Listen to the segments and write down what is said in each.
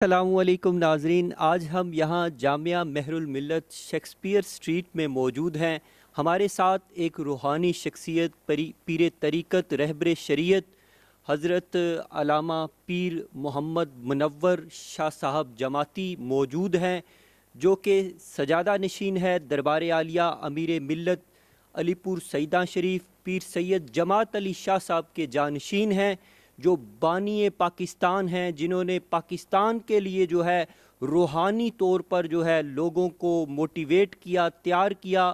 السلام علیکم ناظرین، آج ہم یہاں جامعہ مہر الملت شیکسپیئر اسٹریٹ میں موجود ہیں۔ ہمارے ساتھ ایک روحانی شخصیت پیر طریقت رہبر شریعت حضرت علامہ پیر محمد منور شاہ صاحب جماعتی موجود ہیں، جو کہ سجادہ نشین ہے دربار عالیہ امیر ملت علی پور سیداں شریف پیر سید جماعت علی شاہ صاحب کے جانشین ہیں، جو بانی پاکستان ہیں، جنہوں نے پاکستان کے لیے جو ہے روحانی طور پر جو ہے لوگوں کو موٹیویٹ کیا، تیار کیا،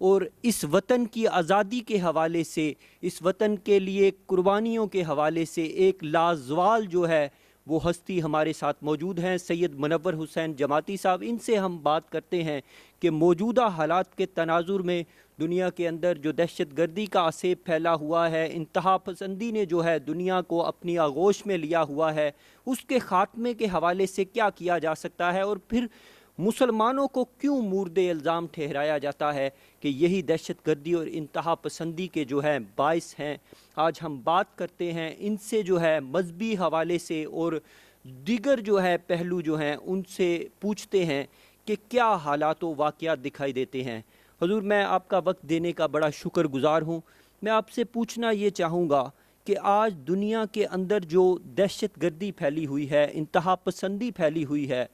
اور اس وطن کی آزادی کے حوالے سے، اس وطن کے لیے قربانیوں کے حوالے سے ایک لازوال جو ہے وہ ہستی ہمارے ساتھ موجود ہیں، سید منور حسین جماعتی صاحب۔ ان سے ہم بات کرتے ہیں کہ موجودہ حالات کے تناظر میں دنیا کے اندر جو دہشت گردی کا آسیب پھیلا ہوا ہے، انتہا پسندی نے جو ہے دنیا کو اپنی آغوش میں لیا ہوا ہے، اس کے خاتمے کے حوالے سے کیا کیا جا سکتا ہے، اور پھر مسلمانوں کو کیوں مورد الزام ٹھہرایا جاتا ہے کہ یہی دہشت گردی اور انتہا پسندی کے جو ہے باعث ہیں۔ آج ہم بات کرتے ہیں ان سے جو ہے مذہبی حوالے سے، اور دیگر جو ہے پہلو جو ہیں ان سے پوچھتے ہیں کہ کیا حالات و واقعات دکھائی دیتے ہیں۔ حضور، میں آپ کا وقت دینے کا بڑا شکر گزار ہوں۔ میں آپ سے پوچھنا یہ چاہوں گا کہ آج دنیا کے اندر جو دہشت گردی پھیلی ہوئی ہے، انتہا پسندی پھیلی ہوئی ہے،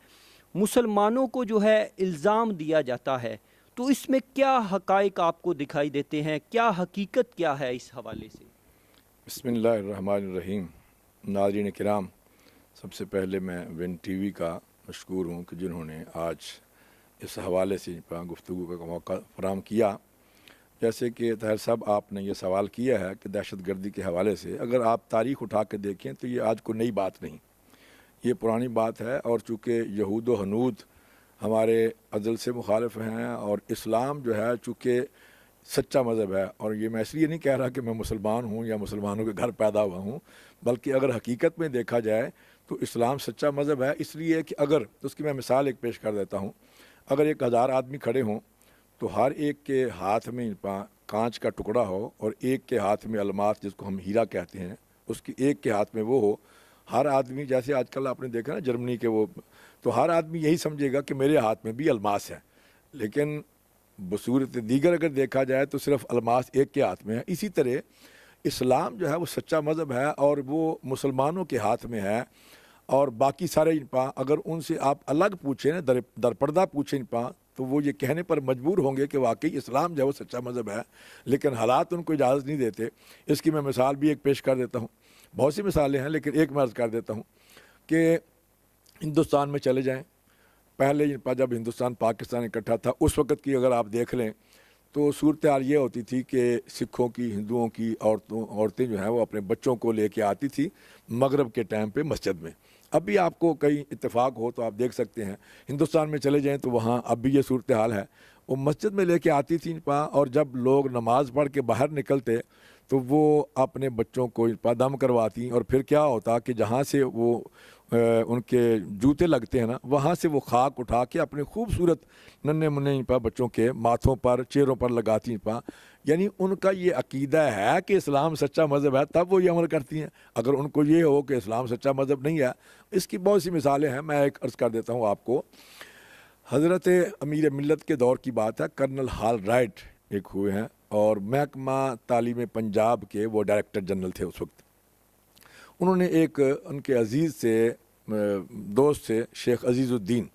مسلمانوں کو جو ہے الزام دیا جاتا ہے، تو اس میں کیا حقائق آپ کو دکھائی دیتے ہیں؟ کیا حقیقت کیا ہے اس حوالے سے؟ بسم اللہ الرحمن الرحیم۔ ناظرین کرام، سب سے پہلے میں ون ٹی وی کا مشکور ہوں کہ جنہوں نے آج اس حوالے سے گفتگو کا موقع فراہم کیا۔ جیسے کہ طاہر صاحب آپ نے یہ سوال کیا ہے کہ دہشت گردی کے حوالے سے اگر آپ تاریخ اٹھا کے دیکھیں تو یہ آج کوئی نئی بات نہیں، یہ پرانی بات ہے، اور چونکہ یہود و ہنود ہمارے عدل سے مخالف ہیں، اور اسلام جو ہے چونکہ سچا مذہب ہے، اور یہ میں اس لیے نہیں کہہ رہا کہ میں مسلمان ہوں یا مسلمانوں کے گھر پیدا ہوا ہوں، بلکہ اگر حقیقت میں دیکھا جائے تو اسلام سچا مذہب ہے۔ اس لیے کہ اگر اس کی میں مثال ایک پیش کر دیتا ہوں، اگر 1000 آدمی کھڑے ہوں تو ہر ایک کے ہاتھ میں کانچ کا ٹکڑا ہو، اور ایک کے ہاتھ میں الماس جس کو ہم ہیرا کہتے ہیں، اس کی ایک کے ہاتھ میں وہ ہو، ہر آدمی جیسے آج کل آپ نے دیکھا نا جرمنی کے وہ، تو ہر آدمی یہی سمجھے گا کہ میرے ہاتھ میں بھی الماس ہے، لیکن بصورت دیگر اگر دیکھا جائے تو صرف الماس ایک کے ہاتھ میں ہے۔ اسی طرح اسلام جو ہے وہ سچا مذہب ہے، اور وہ مسلمانوں کے ہاتھ میں ہے، اور باقی سارے اگر ان سے آپ الگ پوچھیں، در پردہ پوچھیں تو وہ یہ کہنے پر مجبور ہوں گے کہ واقعی اسلام جو ہے وہ سچا مذہب ہے، لیکن حالات ان کو اجازت نہیں دیتے۔ اس کی میں مثال بھی ایک پیش کر دیتا ہوں، بہت سی مثالیں ہیں لیکن ایک میں عرض کر دیتا ہوں کہ ہندوستان میں چلے جائیں، پہلے جب ہندوستان پاکستان اکٹھا تھا اس وقت کی اگر آپ دیکھ لیں تو صورتحال یہ ہوتی تھی کہ سکھوں کی، ہندوؤں کی عورتیں جو ہیں وہ اپنے بچوں کو لے کے آتی تھی مغرب کے ٹائم پہ مسجد میں۔ اب بھی آپ کو کئی اتفاق ہو تو آپ دیکھ سکتے ہیں ہندوستان میں چلے جائیں تو وہاں اب بھی یہ صورتحال ہے، وہ مسجد میں لے کے آتی تھی، اور جب لوگ نماز پڑھ کے باہر نکلتے تو وہ اپنے بچوں کو دم کرواتی، اور پھر کیا ہوتا کہ جہاں سے وہ ان کے جوتے لگتے ہیں نا، وہاں سے وہ خاک اٹھا کے اپنے خوبصورت ننھے منھے بچوں کے ماتھوں پر، چہروں پر لگاتی۔ یعنی ان کا یہ عقیدہ ہے کہ اسلام سچا مذہب ہے، تب وہ یہ عمل کرتی ہیں۔ اگر ان کو یہ ہو کہ اسلام سچا مذہب نہیں ہے، اس کی بہت سی مثالیں ہیں، میں ایک عرض کر دیتا ہوں آپ کو۔ حضرت امیر ملت کے دور کی بات ہے، کرنل ہال رائٹ ایک ہوئے ہیں، اور محکمہ تعلیم پنجاب کے وہ ڈائریکٹر جنرل تھے اس وقت۔ انہوں نے ایک ان کے عزیز سے دوست سے شیخ عزیز الدین،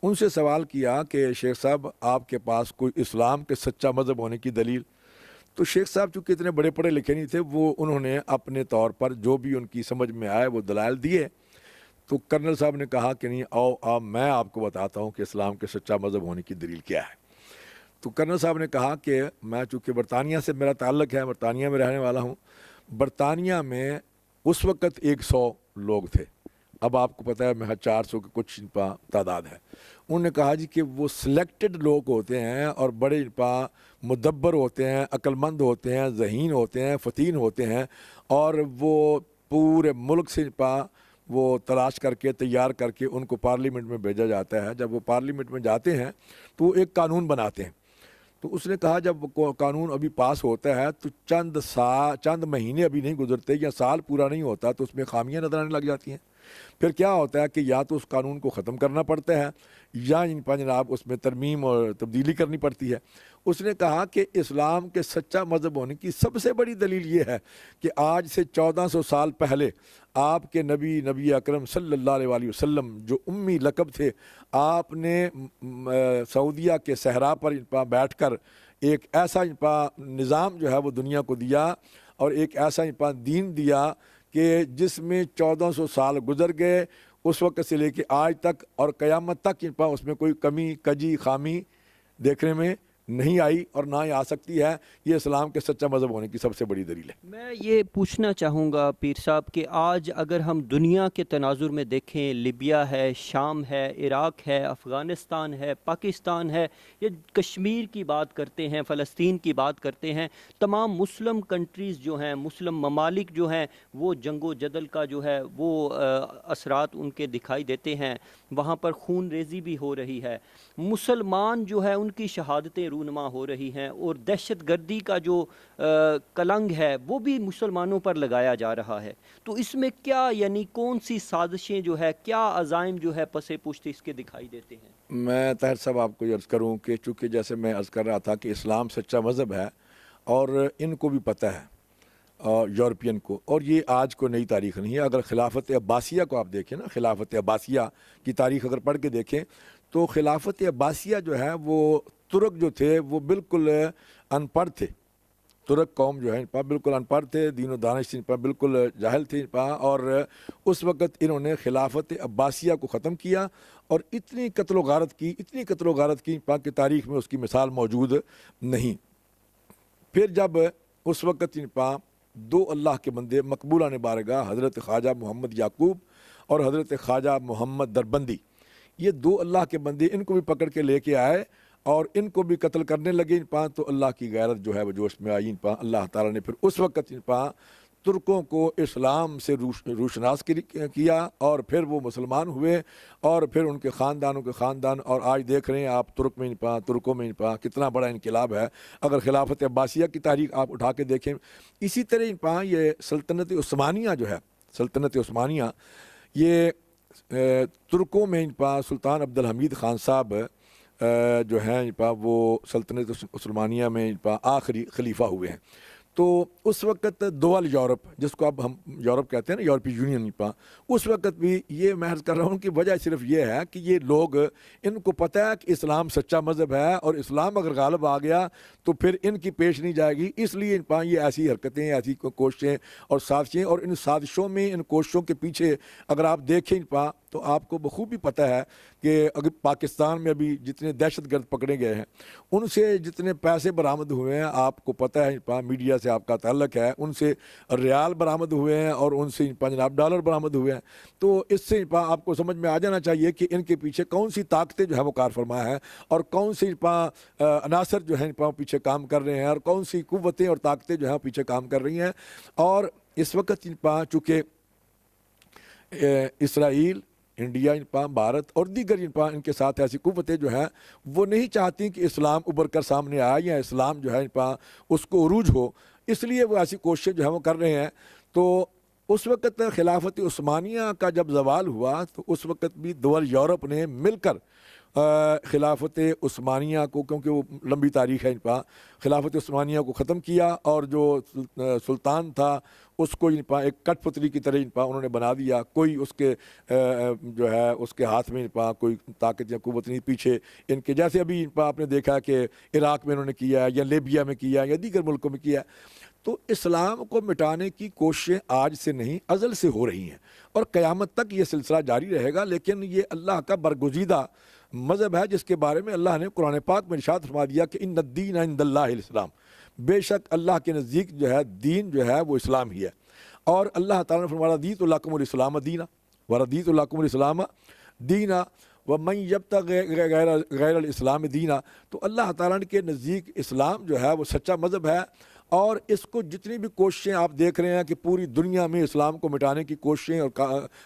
ان سے سوال کیا کہ شیخ صاحب آپ کے پاس کوئی اسلام کے سچا مذہب ہونے کی دلیل؟ تو شیخ صاحب چونکہ اتنے بڑے پڑھے لکھے نہیں تھے، وہ انہوں نے اپنے طور پر جو بھی ان کی سمجھ میں آئے وہ دلائل دیے۔ تو کرنل صاحب نے کہا کہ نہیں، آؤ میں آپ کو بتاتا ہوں کہ اسلام کے سچا مذہب ہونے کی دلیل کیا ہے۔ تو کرنل صاحب نے کہا کہ میں چونکہ برطانیہ سے میرا تعلق ہے، برطانیہ میں رہنے والا ہوں، برطانیہ میں اس وقت 100 لوگ تھے، اب آپ کو پتہ ہے میں 400 کے کچھ تعداد ہے۔ انہوں نے کہا جی کہ وہ سلیکٹڈ لوگ ہوتے ہیں، اور بڑے مدبر ہوتے ہیں، عقل مند ہوتے ہیں، ذہین ہوتے ہیں، فتین ہوتے ہیں، اور وہ پورے ملک سے وہ تلاش کر کے تیار کر کے ان کو پارلیمنٹ میں بھیجا جاتا ہے۔ جب وہ پارلیمنٹ میں جاتے ہیں تو وہ ایک قانون بناتے ہیں۔ تو اس نے کہا جب قانون ابھی پاس ہوتا ہے تو چند مہینے ابھی نہیں گزرتے یا سال پورا نہیں ہوتا تو اس میں خامیاں نظر آنے لگ جاتی ہیں۔ پھر کیا ہوتا ہے کہ یا تو اس قانون کو ختم کرنا پڑتا ہے یا جناب اس میں ترمیم اور تبدیلی کرنی پڑتی ہے۔ اس نے کہا کہ اسلام کے سچا مذہب ہونے کی سب سے بڑی دلیل یہ ہے کہ آج سے 1400 سال پہلے آپ کے نبی اکرم صلی اللہ علیہ وسلم جو امی لقب تھے، آپ نے سعودیہ کے صحرا پر بیٹھ کر ایک ایسا نظام جو ہے وہ دنیا کو دیا اور ایک ایسا دین دیا کہ جس میں 1400 سال گزر گئے، اس وقت سے لے کے آج تک اور قیامت تک اس میں کوئی کمی کجی خامی دیکھنے میں نہیں آئی اور نہ ہی آ سکتی ہے۔ یہ اسلام کے سچا مذہب ہونے کی سب سے بڑی دلیل ہے۔ میں یہ پوچھنا چاہوں گا پیر صاحب کہ آج اگر ہم دنیا کے تناظر میں دیکھیں، لیبیا ہے، شام ہے، عراق ہے، افغانستان ہے، پاکستان ہے، یا کشمیر کی بات کرتے ہیں، فلسطین کی بات کرتے ہیں، تمام مسلم کنٹریز جو ہیں، مسلم ممالک جو ہیں، وہ جنگ و جدل کا جو ہے وہ اثرات ان کے دکھائی دیتے ہیں، وہاں پر خون ریزی بھی ہو رہی ہے، مسلمان جو ہے ان کی شہادتیں رونما ہو رہی ہیں، اور دہشت گردی کا جو کلنگ ہے وہ بھی مسلمانوں پر لگایا جا رہا ہے۔ تو اس میں کیا یعنی کون سی سازشیں جو ہے، کیا عزائم جو ہے پس پشت اس کے دکھائی دیتے ہیں؟ میں طاہر صاحب آپ کو عرض کروں کہ چونکہ جیسے میں عرض کر رہا تھا کہ اسلام سچا مذہب ہے اور ان کو بھی پتہ ہے یورپین کو، اور یہ آج کو نئی تاریخ نہیں ہے۔ اگر خلافت عباسیہ کو آپ دیکھیں نا، خلافت عباسیہ کی تاریخ اگر پڑھ کے دیکھیں تو خلافت عباسیہ جو ہے وہ ترک جو تھے وہ بالکل ان پڑھ تھے، ترک قوم جو ہے بالکل ان پڑھ تھے، دین و دانش بالکل جاہل تھے، اور اس وقت انہوں نے خلافت عباسیہ کو ختم کیا اور اتنی قتل و غارت کی کہ تاریخ میں اس کی مثال موجود نہیں۔ پھر جب اس وقت دو اللہ کے بندے مقبولہ بارگاہ حضرت خواجہ محمد یعقوب اور حضرت خواجہ محمد دربندی، یہ دو اللہ کے بندے، ان کو بھی پکڑ کے لے کے آئے اور ان کو بھی قتل کرنے لگے، تو اللہ کی غیرت جو ہے وہ جوش میں آئی۔ اللہ تعالیٰ نے پھر اس وقت ترکوں کو اسلام سے روشناس کیا اور پھر وہ مسلمان ہوئے اور پھر ان کے خاندانوں کے خاندان، اور آج دیکھ رہے ہیں آپ ترکوں میں کتنا بڑا انقلاب ہے۔ اگر خلافت عباسیہ کی تاریخ آپ اٹھا کے دیکھیں، اسی طرح یہ سلطنت عثمانیہ جو ہے، سلطنت عثمانیہ یہ ترکوں میں سلطان عبدالحمید خان صاحب جو ہیں وہ سلطنت عثمانیہ میں آخری خلیفہ ہوئے ہیں۔ تو اس وقت دول یورپ، جس کو اب ہم یورپ کہتے ہیں نا، یورپی یونین، اس وقت بھی یہ میں عرض کر رہا ہوں کہ وجہ صرف یہ ہے کہ یہ لوگ، ان کو پتہ ہے کہ اسلام سچا مذہب ہے اور اسلام اگر غالب آ گیا تو پھر ان کی پیش نہیں جائے گی، اس لیے یہ ایسی حرکتیں، ایسی کوششیں اور سازشیں، اور ان سازشوں میں، ان کوششوں کے پیچھے اگر آپ دیکھیں تو آپ کو بخوبی پتہ ہے کہ اگر پاکستان میں ابھی جتنے دہشت گرد پکڑے گئے ہیں، ان سے جتنے پیسے برآمد ہوئے ہیں، آپ کو پتہ ہے، میڈیا سے آپ کا تعلق ہے، ان سے ریال برآمد ہوئے ہیں اور ان سے جناب ڈالر برآمد ہوئے ہیں۔ تو اس سے آپ کو سمجھ میں آ جانا چاہیے کہ ان کے پیچھے کون سی طاقتیں جو ہے وہ کار فرما ہے اور کون سی عناصر جو ہیں پیچھے کام کر رہے ہیں اور کون سی قوتیں اور طاقتیں جو ہیں پیچھے کام کر رہی ہیں۔ اور اس وقت چونکہ اسرائیل، انڈیا، بھارت اور دیگر ان کے ساتھ ایسی قوتیں جو ہیں وہ نہیں چاہتی کہ اسلام ابھر کر سامنے آئے یا اسلام جو ہے اس کو عروج ہو، اس لیے وہ ایسی کوششیں جو ہیں وہ کر رہے ہیں۔ تو اس وقت خلافت عثمانیہ کا جب زوال ہوا تو اس وقت بھی دول یورپ نے مل کر خلافت عثمانیہ کو، کیونکہ وہ لمبی تاریخ ہے، خلافت عثمانیہ کو ختم کیا اور جو سلطان تھا اس کو ایک کٹ پتلی کی طرح انہوں نے بنا دیا، کوئی اس کے جو ہے اس کے ہاتھ میں کوئی طاقت یا قوت نہیں، پیچھے ان کے جیسے ابھی آپ نے دیکھا کہ عراق میں انہوں نے کیا ہے یا لیبیا میں کیا ہے یا دیگر ملکوں میں کیا ہے۔ تو اسلام کو مٹانے کی کوششیں آج سے نہیں، ازل سے ہو رہی ہیں اور قیامت تک یہ سلسلہ جاری رہے گا، لیکن یہ اللہ کا برگزیدہ مذہب ہے جس کے بارے میں اللہ نے قرآن پاک میں ارشاد فرما دیا کہ ان الدین عند اللہ الاسلام، بے شک اللہ کے نزدیک جو ہے دین جو ہے وہ اسلام ہی ہے۔ اور اللہ تعالیٰ نے فرمایا رضیت لکم الاسلام دینا ورضیت لکم الاسلام دینا ومن یبتغی غیر الاسلام دینا۔ تو اللہ تعالیٰ کے نزدیک اسلام جو ہے وہ سچا مذہب ہے اور اس کو جتنی بھی کوششیں آپ دیکھ رہے ہیں کہ پوری دنیا میں اسلام کو مٹانے کی کوششیں اور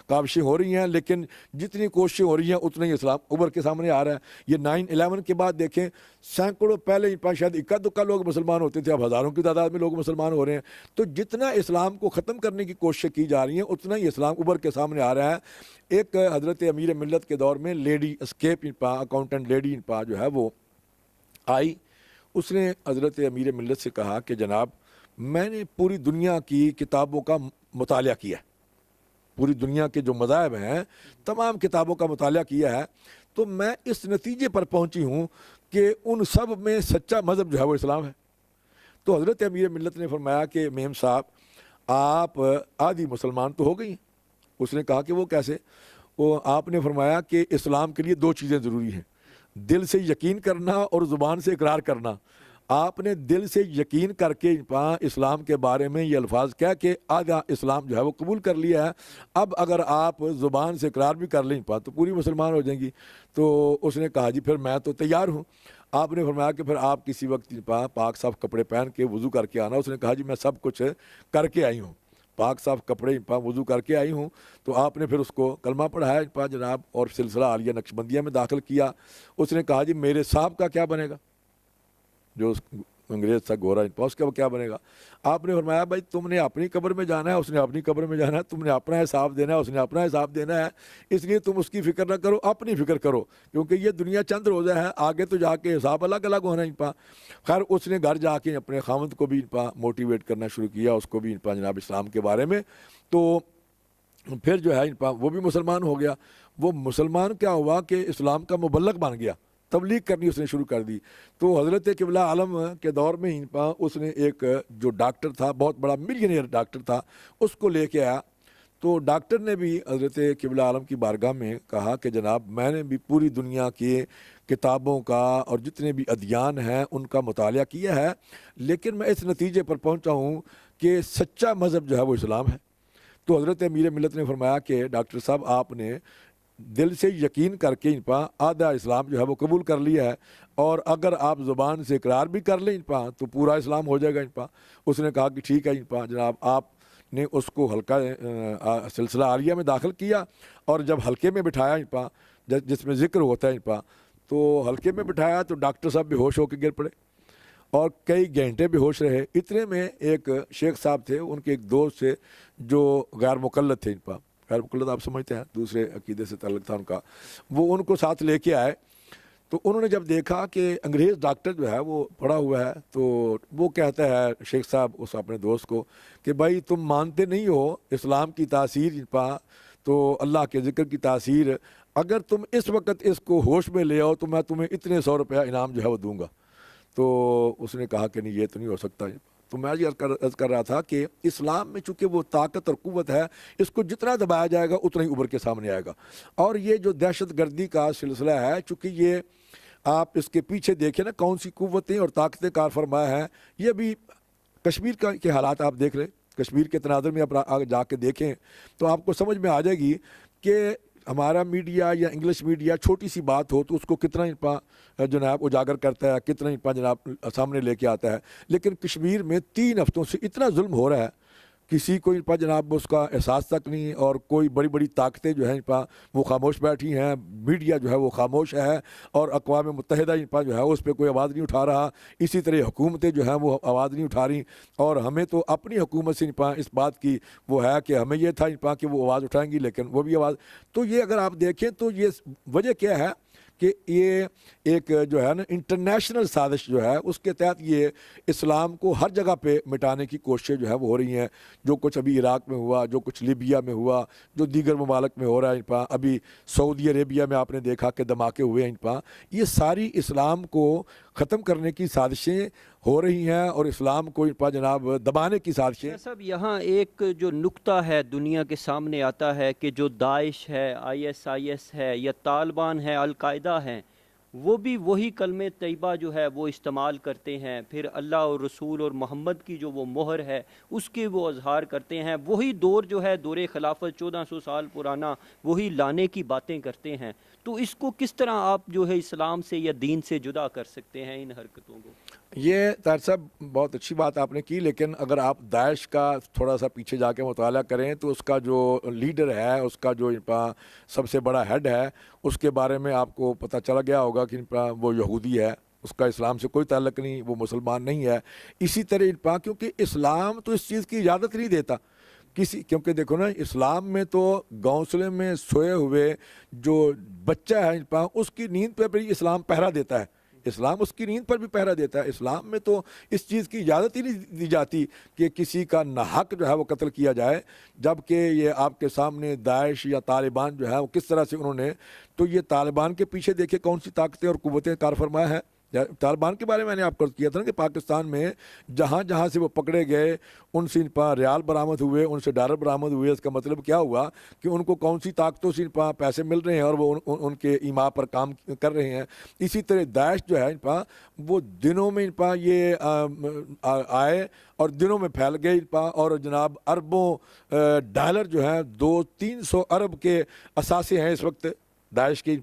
کاوشیں ہو رہی ہیں، لیکن جتنی کوششیں ہو رہی ہیں اتنا ہی اسلام ابھر کے سامنے آ رہا ہے۔ یہ 9/11 کے بعد دیکھیں، سینکڑوں پہلے شاید اکا دکا لوگ مسلمان ہوتے تھے، اب ہزاروں کی تعداد میں لوگ مسلمان ہو رہے ہیں۔ تو جتنا اسلام کو ختم کرنے کی کوششیں کی جا رہی ہیں اتنا ہی اسلام ابھر کے سامنے آ رہا ہے۔ ایک حضرت امیر ملت کے دور میں لیڈی اسکیپ اکاؤنٹنٹ لیڈی جو ہے وہ آئی، اس نے حضرت امیر ملت سے کہا کہ جناب میں نے پوری دنیا کی کتابوں کا مطالعہ کیا ہے، پوری دنیا کے جو مذاہب ہیں تمام کتابوں کا مطالعہ کیا ہے، تو میں اس نتیجے پر پہنچی ہوں کہ ان سب میں سچا مذہب جو ہے وہ اسلام ہے۔ تو حضرت امیر ملت نے فرمایا کہ میم صاحب آپ آدھی مسلمان تو ہو گئی ہیں۔ اس نے کہا کہ وہ کیسے؟ وہ آپ نے فرمایا کہ اسلام کے لیے دو چیزیں ضروری ہیں، دل سے یقین کرنا اور زبان سے اقرار کرنا۔ آپ نے دل سے یقین کر کے اسلام کے بارے میں یہ الفاظ کہہ کے آدھا اسلام جو ہے وہ قبول کر لیا ہے، اب اگر آپ زبان سے اقرار بھی کر لیں تو پوری مسلمان ہو جائیں گی۔ تو اس نے کہا جی پھر میں تو تیار ہوں۔ آپ نے فرمایا کہ پھر آپ کسی وقت پاک صاف کپڑے پہن کے وضو کر کے آنا۔ اس نے کہا جی میں سب کچھ کر کے آئی ہوں، پاک صاف کپڑے وضو کر کے آئی ہوں۔ تو آپ نے پھر اس کو کلمہ پڑھایا جناب اور سلسلہ عالیہ نقشبندیہ میں داخل کیا۔ اس نے کہا جی میرے صاحب کا کیا بنے گا، جو انگریز تھا گورا اس کا کیا بنے گا؟ آپ نے فرمایا بھائی تم نے اپنی قبر میں جانا ہے، اس نے اپنی قبر میں جانا ہے، تم نے اپنا حساب دینا ہے، اس نے اپنا حساب دینا ہے، اس لیے تم اس کی فکر نہ کرو، اپنی فکر کرو، کیونکہ یہ دنیا چند روزہ ہے، آگے تو جا کے حساب الگ الگ ہونا ہی پا۔ خیر اس نے گھر جا کے اپنے خاوند کو بھی موٹیویٹ کرنا شروع کیا، اس کو بھی جناب اسلام کے بارے میں۔ تو پھر جو ہے وہ بھی مسلمان ہو گیا۔ وہ مسلمان کیا ہوا کہ اسلام کا مبلغ بن گیا، تبلیغ کرنی اس نے شروع کر دی۔ تو حضرت قبلہ عالم کے دور میں ہی اس نے ایک جو ڈاکٹر تھا، بہت بڑا ملینئر ڈاکٹر تھا، اس کو لے کے آیا۔ تو ڈاکٹر نے بھی حضرت قبلہ عالم کی بارگاہ میں کہا کہ جناب میں نے بھی پوری دنیا کے کتابوں کا اور جتنے بھی ادیان ہیں ان کا مطالعہ کیا ہے، لیکن میں اس نتیجے پر پہنچا ہوں کہ سچا مذہب جو ہے وہ اسلام ہے۔ تو حضرت امیر ملت نے فرمایا کہ ڈاکٹر صاحب آپ نے دل سے یقین کر کے آدھا اسلام جو ہے وہ قبول کر لیا ہے، اور اگر آپ زبان سے اقرار بھی کر لیں تو پورا اسلام ہو جائے گا۔ اس نے کہا کہ ٹھیک ہے جناب۔ آپ نے اس کو حلقہ سلسلہ عالیہ میں داخل کیا، اور جب حلقے میں بٹھایا جس میں ذکر ہوتا ہے تو حلقے میں بٹھایا تو ڈاکٹر صاحب بے ہوش ہو کے گر پڑے اور کئی گھنٹے بے ہوش رہے۔ اتنے میں ایک شیخ صاحب تھے، ان کے ایک دوست تھے جو غیر مقلد تھے، غیر مقلد آپ سمجھتے ہیں، دوسرے عقیدے سے تعلق تھا ان کا، وہ ان کو ساتھ لے کے آئے۔ تو انہوں نے جب دیکھا کہ انگریز ڈاکٹر جو ہے وہ پڑا ہوا ہے، تو وہ کہتا ہے شیخ صاحب اس اپنے دوست کو کہ بھائی تم مانتے نہیں ہو اسلام کی تاثیر تو اللہ کے ذکر کی تاثیر، اگر تم اس وقت اس کو ہوش میں لے آؤ تو میں تمہیں اتنے 100 روپیہ انعام جو ہے وہ دوں گا۔ تو اس نے کہا کہ نہیں یہ تو نہیں ہو سکتا۔ تو میں یہ عرض کر رہا تھا کہ اسلام میں چونکہ وہ طاقت اور قوت ہے، اس کو جتنا دبایا جائے گا اتنا ہی ابھر کے سامنے آئے گا۔ اور یہ جو دہشت گردی کا سلسلہ ہے، چونکہ یہ آپ اس کے پیچھے دیکھیں نا کون سی قوتیں اور طاقتیں کار فرمایا ہے۔ یہ بھی کشمیر کے حالات آپ دیکھ لیں، کشمیر کے تناظر میں آپ جا کے دیکھیں تو آپ کو سمجھ میں آ جائے گی کہ ہمارا میڈیا یا انگلش میڈیا چھوٹی سی بات ہو تو اس کو کتنا جناب اجاگر کرتا ہے، کتنا جناب سامنے لے کے آتا ہے، لیکن کشمیر میں 3 ہفتوں سے اتنا ظلم ہو رہا ہے، کسی کو جناب اس کا احساس تک نہیں، اور کوئی بڑی بڑی طاقتیں جو ہیں وہ خاموش بیٹھی ہیں، میڈیا جو ہے وہ خاموش ہے، اور اقوام متحدہ جو ہے اس پہ کوئی آواز نہیں اٹھا رہا، اسی طرح حکومتیں جو ہیں وہ آواز نہیں اٹھا رہی۔ اور ہمیں تو اپنی حکومت سے اس بات کی وہ ہے کہ ہمیں یہ تھا کہ وہ آواز اٹھائیں گی، لیکن وہ بھی آواز۔ تو یہ اگر آپ دیکھیں تو یہ وجہ کیا ہے کہ یہ ایک جو ہے نا انٹرنیشنل سازش جو ہے، اس کے تحت یہ اسلام کو ہر جگہ پہ مٹانے کی کوششیں جو ہے وہ ہو رہی ہیں۔ جو کچھ ابھی عراق میں ہوا، جو کچھ لیبیا میں ہوا، جو دیگر ممالک میں ہو رہا ہے، ابھی سعودی عربیہ میں آپ نے دیکھا کہ دھماکے ہوئے ہیں، یہ ساری اسلام کو ختم کرنے کی سازشیں ہو رہی ہیں، اور اسلام کو جناب دبانے کی سازشیں۔ صاحب یہاں ایک جو نقطہ ہے دنیا کے سامنے آتا ہے کہ جو داعش ہے، ISIS ہے، یا طالبان ہے، القاعدہ ہیں، وہ بھی وہی کلمہ طیبہ جو ہے وہ استعمال کرتے ہیں، پھر اللہ اور رسول اور محمد کی جو وہ مہر ہے اس کے وہ اظہار کرتے ہیں، وہی دور جو ہے دور خلافت 1400 سال پرانا، وہی لانے کی باتیں کرتے ہیں۔ تو اس کو کس طرح آپ جو ہے اسلام سے یا دین سے جدا کر سکتے ہیں ان حرکتوں کو؟ یہ طاہر صاحب بہت اچھی بات آپ نے کی، لیکن اگر آپ داعش کا تھوڑا سا پیچھے جا کے مطالعہ کریں تو اس کا جو لیڈر ہے، اس کا جو سب سے بڑا ہیڈ ہے، اس کے بارے میں آپ کو پتہ چلا گیا ہوگا کہ وہ یہودی ہے، اس کا اسلام سے کوئی تعلق نہیں، وہ مسلمان نہیں ہے۔ اسی طرح کیونکہ اسلام تو اس چیز کی اجازت نہیں دیتا کیونکہ دیکھو نا، اسلام میں تو گھونسلے میں سوئے ہوئے جو بچہ ہے اس کی نیند پہ بھی اسلام پہرا دیتا ہے، اسلام اس کی نیند پر بھی پہرا دیتا ہے۔ اسلام میں تو اس چیز کی اجازت ہی نہیں دی جاتی کہ کسی کا ناحق جو ہے وہ قتل کیا جائے، جبکہ یہ آپ کے سامنے داعش یا طالبان جو ہے وہ کس طرح سے انہوں نے، تو یہ طالبان کے پیچھے دیکھیں کون سی طاقتیں اور قوتیں کار فرما ہے۔ طالبان کے بارے میں نے آپ کو کیا تھا نا کہ پاکستان میں جہاں جہاں سے وہ پکڑے گئے، ان سے ریال برآمد ہوئے، ان سے ڈالر برآمد ہوئے۔ اس کا مطلب کیا ہوا کہ ان کو کون سی طاقتوں سے پیسے مل رہے ہیں اور وہ ان کے ایما پر کام کر رہے ہیں۔ اسی طرح داعش جو ہے وہ دنوں میں یہ آئے اور دنوں میں پھیل گئے اور جناب اربوں ڈالر جو ہیں 200-300 ارب کے اثاثے ہیں اس وقت داعش کے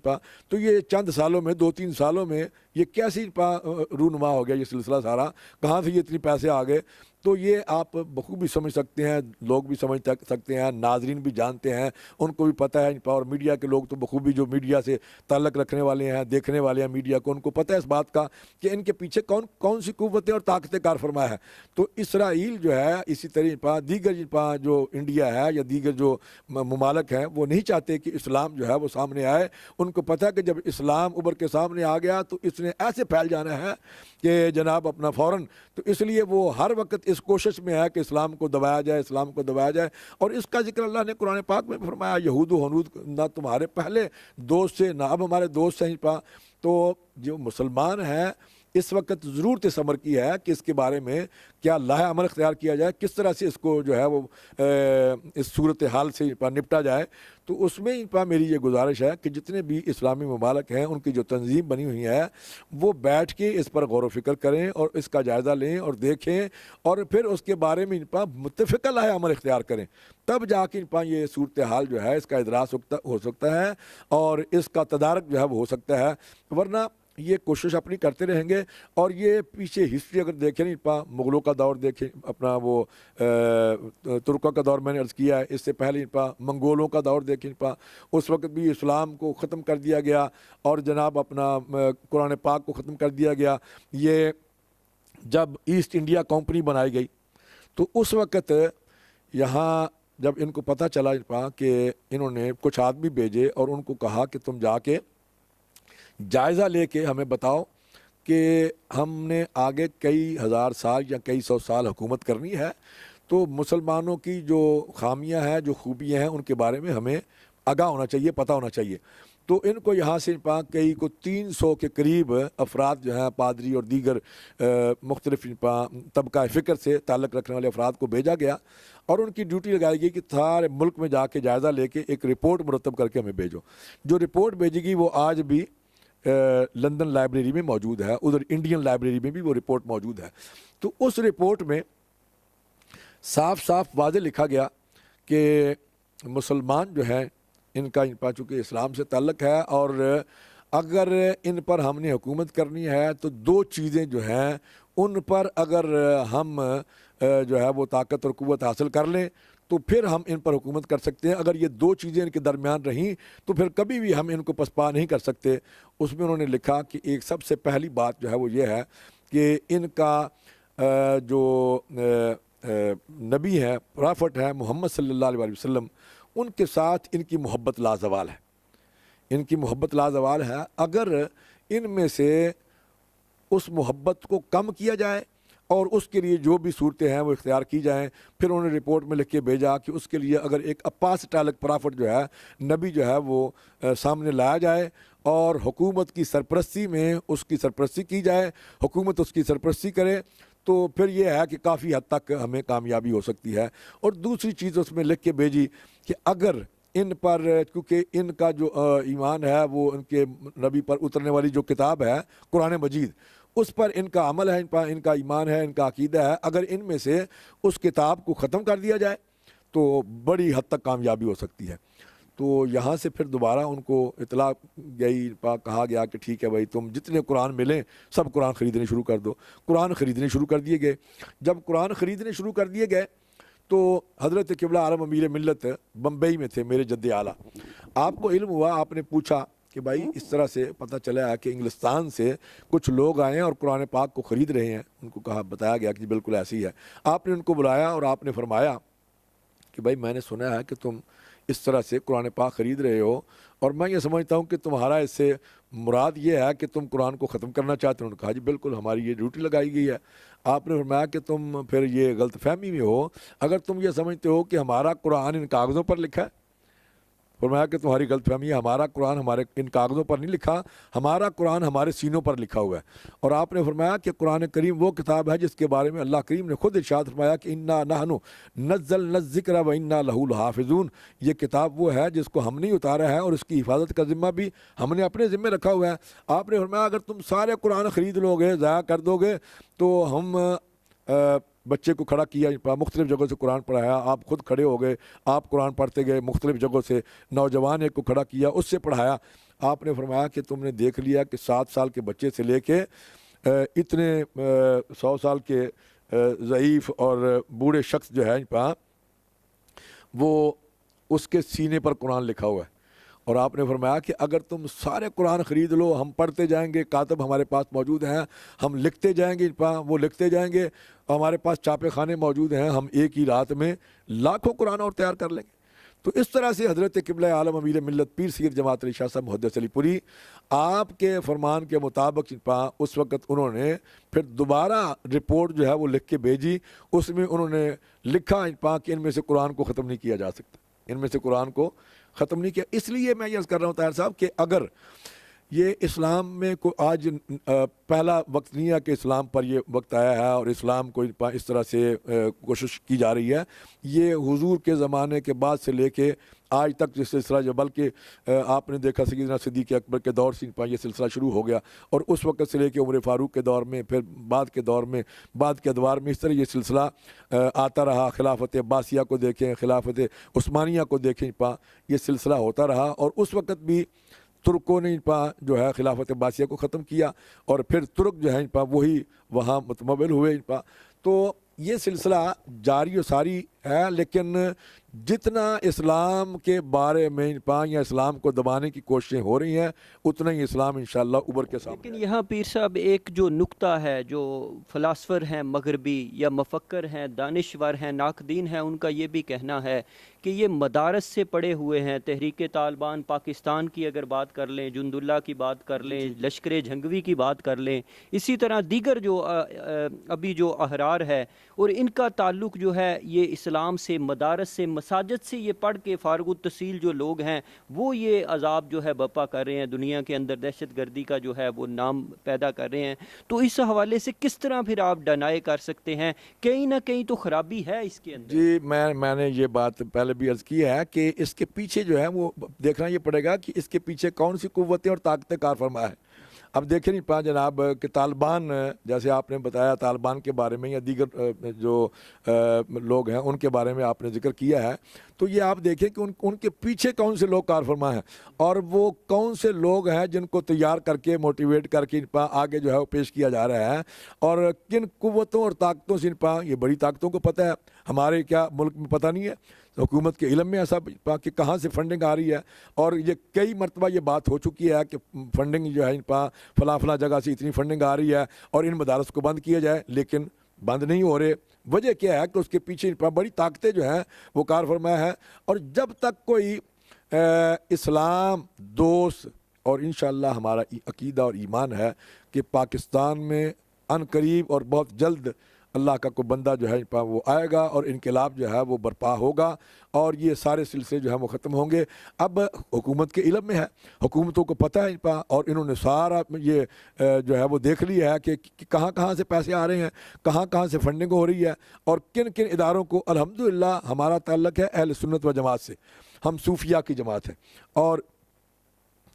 تو یہ چند سالوں میں 2-3 سالوں میں یہ کیسی رونما ہو گیا یہ سلسلہ سارا، کہاں سے یہ اتنے پیسے آ گئے۔ تو یہ آپ بخوبی سمجھ سکتے ہیں، لوگ بھی سمجھ سکتے ہیں، ناظرین بھی جانتے ہیں، ان کو بھی پتہ ہے، اور میڈیا کے لوگ تو بخوبی جو میڈیا سے تعلق رکھنے والے ہیں، دیکھنے والے ہیں میڈیا کو، ان کو پتہ ہے اس بات کا کہ ان کے پیچھے کون سی قوتیں اور طاقتیں کار فرما ہے۔ تو اسرائیل جو ہے، اسی طرح دیگر جو انڈیا ہے یا دیگر جو ممالک ہیں، وہ نہیں چاہتے کہ اسلام جو ہے وہ سامنے آئے۔ ان کو پتہ ہے کہ جب اسلام ابھر کے سامنے آ گیا تو اس نے ایسے پھیل جانا ہے کہ جناب اپنا فوراً، تو اس لیے وہ ہر وقت اس کوشش میں ہے کہ اسلام کو دبایا جائے، اسلام کو دبایا جائے۔ اور اس کا ذکر اللہ نے قرآن پاک میں فرمایا، یہود و ہنود نہ تمہارے پہلے دوست سے، نہ اب ہمارے دوست ہیں۔ تو جو مسلمان ہیں اس وقت ضرورت اس امر کی ہے کہ اس کے بارے میں کیا لاہ عمل اختیار کیا جائے، کس طرح سے اس کو جو ہے وہ اس صورتحال سے نپٹا جائے۔ تو اس میں میری یہ گزارش ہے کہ جتنے بھی اسلامی ممالک ہیں، ان کی جو تنظیم بنی ہوئی ہے، وہ بیٹھ کے اس پر غور و فکر کریں اور اس کا جائزہ لیں اور دیکھیں، اور پھر اس کے بارے میں متفقہ لاہ عمل اختیار کریں، تب جا کے یہ صورتحال جو ہے اس کا ادراس ہو سکتا ہے اور اس کا تدارک جو ہے وہ ہو سکتا ہے۔ ورنہ یہ کوشش اپنی کرتے رہیں گے۔ اور یہ پیچھے ہسٹری اگر دیکھیں مغلوں کا دور دیکھیں، اپنا وہ ترکوں کا دور میں نے عرض کیا ہے، اس سے پہلے منگولوں کا دور دیکھیں، اس وقت بھی اسلام کو ختم کر دیا گیا اور جناب اپنا قرآن پاک کو ختم کر دیا گیا۔ یہ جب ایسٹ انڈیا کمپنی بنائی گئی تو اس وقت یہاں جب ان کو پتہ چلا کہ انہوں نے کچھ آدمی بھیجے اور ان کو کہا کہ تم جا کے جائزہ لے کے ہمیں بتاؤ کہ ہم نے آگے کئی ہزار سال یا کئی سو سال حکومت کرنی ہے، تو مسلمانوں کی جو خامیاں ہیں، جو خوبیاں ہیں، ان کے بارے میں ہمیں آگاہ ہونا چاہیے، پتہ ہونا چاہیے۔ تو ان کو یہاں سے کئی کو 300 کے قریب افراد جو ہیں، پادری اور دیگر مختلف طبقہ فکر سے تعلق رکھنے والے افراد کو بھیجا گیا اور ان کی ڈیوٹی لگائی گئی کہ سارے ملک میں جا کے جائزہ لے کے ایک رپورٹ مرتب کر کے ہمیں بھیجو۔ جو رپورٹ بھیجی گئی وہ آج بھی لندن لائبریری میں موجود ہے، ادھر انڈین لائبریری میں بھی وہ رپورٹ موجود ہے۔ تو اس رپورٹ میں صاف صاف واضح لکھا گیا کہ مسلمان جو ہیں، ان کا چونکہ اسلام سے تعلق ہے، اور اگر ان پر ہم نے حکومت کرنی ہے تو 2 چیزیں جو ہیں ان پر اگر ہم جو ہے وہ طاقت اور قوت حاصل کر لیں تو پھر ہم ان پر حکومت کر سکتے ہیں۔ اگر یہ 2 چیزیں ان کے درمیان رہیں تو پھر کبھی بھی ہم ان کو پسپا نہیں کر سکتے۔ اس میں انہوں نے لکھا کہ ایک سب سے پہلی بات جو ہے وہ یہ ہے کہ ان کا جو نبی ہے، پرافٹ ہے محمد صلی اللہ علیہ وسلم، ان کے ساتھ ان کی محبت لازوال ہے، ان کی محبت لازوال ہے۔ اگر ان میں سے اس محبت کو کم کیا جائے اور اس کے لیے جو بھی صورتیں ہیں وہ اختیار کی جائیں، پھر انہوں نے رپورٹ میں لکھ کے بھیجا کہ اس کے لیے اگر ایک اپاس ٹالک پرافٹ جو ہے، نبی جو ہے وہ سامنے لایا جائے اور حکومت کی سرپرستی میں اس کی سرپرستی کی جائے، حکومت اس کی سرپرستی کرے، تو پھر یہ ہے کہ کافی حد تک ہمیں کامیابی ہو سکتی ہے۔ اور دوسری چیز اس میں لکھ کے بھیجی کہ اگر ان پر، کیونکہ ان کا جو ایمان ہے وہ ان کے نبی پر اترنے والی جو کتاب ہے قرآن مجید، اس پر ان کا عمل ہے، ان کا ایمان ہے، ان کا عقیدہ ہے، اگر ان میں سے اس کتاب کو ختم کر دیا جائے تو بڑی حد تک کامیابی ہو سکتی ہے۔ تو یہاں سے پھر دوبارہ ان کو اطلاع گئی، کہا گیا کہ ٹھیک ہے بھائی تم جتنے قرآن ملیں سب قرآن خریدنے شروع کر دو۔ قرآن خریدنے شروع کر دیے گئے۔ جب قرآن خریدنے شروع کر دیے گئے تو حضرت قبلہ عالم امیر ملت بمبئی میں تھے، میرے جد اعلیٰ۔ آپ کو علم ہوا، آپ نے پوچھا کہ بھائی اس طرح سے پتہ چلا ہے کہ انگلستان سے کچھ لوگ آئے ہیں اور قرآن پاک کو خرید رہے ہیں۔ ان کو بتایا گیا کہ بالکل ایسی ہے۔ آپ نے ان کو بلایا اور آپ نے فرمایا کہ بھائی میں نے سنا ہے کہ تم اس طرح سے قرآن پاک خرید رہے ہو، اور میں یہ سمجھتا ہوں کہ تمہارا اس سے مراد یہ ہے کہ تم قرآن کو ختم کرنا چاہتے ہو۔ انہوں نے کہا جی بالکل ہماری یہ ڈیوٹی لگائی گئی ہے۔ آپ نے فرمایا کہ تم پھر یہ غلط فہمی میں ہو اگر تم یہ سمجھتے ہو کہ ہمارا قرآن ان کاغذوں پر لکھا ہے۔ فرمایا کہ تمہاری غلط فہمی ہے، ہمارا قرآن ہمارے ان کاغذوں پر نہیں لکھا، ہمارا قرآن ہمارے سینوں پر لکھا ہوا ہے۔ اور آپ نے فرمایا کہ قرآن کریم وہ کتاب ہے جس کے بارے میں اللہ کریم نے خود ارشاد فرمایا کہ انا نحن نزلنا الذکر و انا لہ لحافظون، یہ کتاب وہ ہے جس کو ہم نے اتارا ہے اور اس کی حفاظت کا ذمہ بھی ہم نے اپنے ذمہ رکھا ہوا ہے۔ آپ نے فرمایا اگر تم سارے قرآن خرید لو گے، ضائع کر دو گے، تو ہم بچے کو کھڑا کیا، مختلف جگہوں سے قرآن پڑھایا، آپ خود کھڑے ہو گئے، آپ قرآن پڑھتے گئے مختلف جگہوں سے، نوجوان ایک کو کھڑا کیا، اس سے پڑھایا۔ آپ نے فرمایا کہ تم نے دیکھ لیا کہ 7 سال کے بچے سے لے کے اتنے 100 سال کے ضعیف اور بوڑھے شخص جو ہے وہ اس کے سینے پر قرآن لکھا ہوا ہے۔ اور آپ نے فرمایا کہ اگر تم سارے قرآن خرید لو، ہم پڑھتے جائیں گے، کاتب ہمارے پاس موجود ہیں، ہم لکھتے جائیں گے، وہ لکھتے جائیں گے، ہمارے پاس چھاپے خانے موجود ہیں، ہم ایک ہی رات میں لاکھوں قرآن اور تیار کر لیں گے۔ تو اس طرح سے حضرت قبلہ عالم امیر ملت پیر سید جماعت علی شاہ صاحب محدث علی پوری آپ کے فرمان کے مطابق اس وقت انہوں نے پھر دوبارہ رپورٹ جو ہے وہ لکھ کے بھیجی۔ اس میں انہوں نے لکھا کہ ان میں سے قرآن کو ختم نہیں کیا جا سکتا، ان میں سے قرآن کو ختم نہیں کیا۔ اس لیے میں یہ عرض کر رہا ہوں طاہر صاحب کہ اگر یہ اسلام میں کوئی آج پہلا وقت نہیں ہے کہ اسلام پر یہ وقت آیا ہے اور اسلام کو اس طرح سے کوشش کی جا رہی ہے، یہ حضور کے زمانے کے بعد سے لے کے آج تک جو سلسلہ جو بلکہ آپ نے دیکھا سیدنا صدیق اکبر کے دور سے یہ سلسلہ شروع ہو گیا، اور اس وقت سے لے کے عمر فاروق کے دور میں، پھر بعد کے دور میں، بعد کے ادوار میں اس طرح یہ سلسلہ آتا رہا۔ خلافت عباسیہ کو دیکھیں، خلافت عثمانیہ کو دیکھیں، یہ سلسلہ ہوتا رہا، اور اس وقت بھی ترکوں نے جو ہے خلافت عباسیہ کو ختم کیا، اور پھر ترک جو ہے وہی وہاں متمول ہوئے۔ تو یہ سلسلہ جاری و ساری ہے، لیکن جتنا اسلام کے بارے میں یا اسلام کو دبانے کی کوششیں ہو رہی ہیں اتنا ہی اسلام انشاءاللہ ابھر کے سامنے۔ لیکن یہاں پیر صاحب ایک جو نقطہ ہے، جو فلاسفر ہیں مغربی یا مفکر ہیں، دانشور ہیں، ناقدین ہیں، ان کا یہ بھی کہنا ہے کہ یہ مدارس سے پڑے ہوئے ہیں۔ تحریک طالبان پاکستان کی اگر بات کر لیں، جند اللہ کی بات کر لیں، لشکر جھنگوی کی بات کر لیں، اسی طرح دیگر جو ابھی جو احرار ہے، اور ان کا تعلق جو ہے یہ اسلام سے، مدارس سے، مساجد سے یہ پڑھ کے فارغ التحصیل جو لوگ ہیں وہ یہ عذاب جو ہے بپا کر رہے ہیں، دنیا کے اندر دہشت گردی کا جو ہے وہ نام پیدا کر رہے ہیں۔ تو اس حوالے سے کس طرح پھر آپ ڈینائی کر سکتے ہیں؟ کہیں نہ کہیں تو خرابی ہے اس کے اندر۔ جی میں نے یہ بات پہلے بھی عرض کی ہے کہ اس کے پیچھے جو ہے وہ دیکھنا یہ پڑے گا کہ اس کے پیچھے کون سی قوتیں اور طاقتیں کار فرما ہے۔ اب دیکھیں نہیں جناب کہ طالبان، جیسے آپ نے بتایا طالبان کے بارے میں یا دیگر جو لوگ ہیں ان کے بارے میں آپ نے ذکر کیا ہے، تو یہ آپ دیکھیں کہ ان کے پیچھے کون سے لوگ کار فرما ہیں، اور وہ کون سے لوگ ہیں جن کو تیار کر کے موٹیویٹ کر کے آگے جو ہے وہ پیش کیا جا رہا ہے، اور کن قوتوں اور طاقتوں سے یہ بڑی طاقتوں کو پتہ ہے، ہمارے کیا ملک میں پتہ نہیں ہے، حکومت کے علم میں ایسا کہ کہاں سے فنڈنگ آ رہی ہے، اور یہ کئی مرتبہ یہ بات ہو چکی ہے کہ فنڈنگ جو ہے فلاں فلاں جگہ سے اتنی فنڈنگ آ رہی ہے اور ان مدارس کو بند کیا جائے، لیکن بند نہیں ہو رہے۔ وجہ کیا ہے کہ اس کے پیچھے بڑی طاقتیں جو ہیں وہ کار فرما ہے، اور جب تک کوئی اسلام دوست، اور انشاءاللہ ہمارا عقیدہ اور ایمان ہے کہ پاکستان میں عن قریب اور بہت جلد اللہ کا کوئی بندہ جو ہے وہ آئے گا اور انقلاب جو ہے وہ برپا ہوگا، اور یہ سارے سلسلے جو ہیں وہ ختم ہوں گے۔ اب حکومت کے علم میں ہے، حکومتوں کو پتہ ہے، اور انہوں نے سارا یہ جو ہے وہ دیکھ لیا ہے کہ کہاں کہاں سے پیسے آ رہے ہیں، کہاں کہاں سے فنڈنگ ہو رہی ہے، اور کن کن اداروں کو۔ الحمدللہ ہمارا تعلق ہے اہل سنت و جماعت سے، ہم صوفیہ کی جماعت ہیں، اور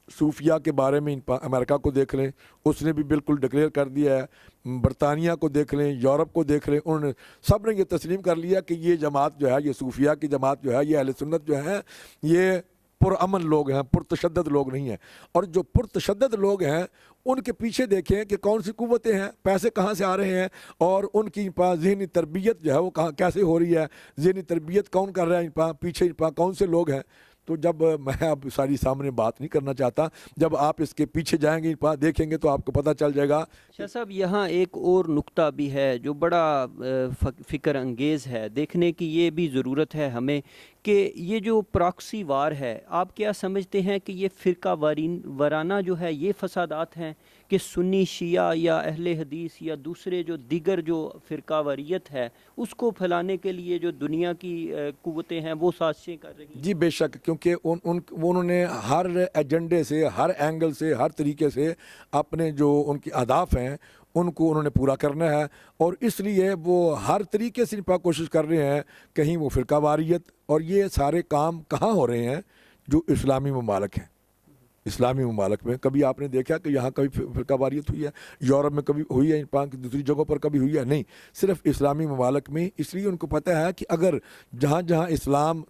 صوفیہ کے بارے میں امریکہ کو دیکھ لیں، اس نے بھی بالکل ڈکلیئر کر دیا ہے، برطانیہ کو دیکھ لیں، یورپ کو دیکھ لیں، انہوں نے سب نے یہ تسلیم کر لیا کہ یہ جماعت جو ہے، یہ صوفیہ کی جماعت جو ہے، یہ اہل سنت جو ہے، یہ پرامن لوگ ہیں، پرتشدد لوگ نہیں ہیں. اور جو پرتشدد لوگ ہیں ان کے پیچھے دیکھیں کہ کون سی قوتیں ہیں، پیسے کہاں سے آ رہے ہیں، اور ان کی ذہنی تربیت جو ہے وہ کہاں کیسے ہو رہی ہے، ذہنی تربیت کون کر رہا ہے، پیچھے کون سے لوگ ہیں. تو جب میں اب ساری سامنے بات نہیں کرنا چاہتا، جب آپ اس کے پیچھے جائیں گے دیکھیں گے تو آپ کو پتہ چل جائے گا. شاہ صاحب یہاں ایک اور نقطہ بھی ہے جو بڑا فکر انگیز ہے، دیکھنے کی یہ بھی ضرورت ہے ہمیں کہ یہ جو پراکسی وار ہے، آپ کیا سمجھتے ہیں کہ یہ فرقہ وارانہ جو ہے یہ فسادات ہیں کہ سنی شیعہ یا اہل حدیث یا دوسرے جو دیگر جو فرقہ واریت ہے اس کو پھیلانے کے لیے جو دنیا کی قوتیں ہیں وہ سازشیں کر رہی ہیں؟ جی بے شک، کیونکہ انہوں نے ہر ایجنڈے سے، ہر اینگل سے، ہر طریقے سے اپنے جو ان کے اہداف ہیں ان کو انہوں نے پورا کرنا ہے، اور اس لیے وہ ہر طریقے سے کوشش کر رہے ہیں. کہیں وہ فرقہ واریت، اور یہ سارے کام کہاں ہو رہے ہیں؟ جو اسلامی ممالک ہیں. اسلامی ممالک میں کبھی آپ نے دیکھا کہ یہاں کبھی فرقہ واریت ہوئی ہے؟ یورپ میں کبھی ہوئی ہے؟ دوسری جگہوں پر کبھی ہوئی ہے؟ نہیں، صرف اسلامی ممالک میں. اس لیے ان کو پتہ ہے کہ اگر جہاں جہاں اسلام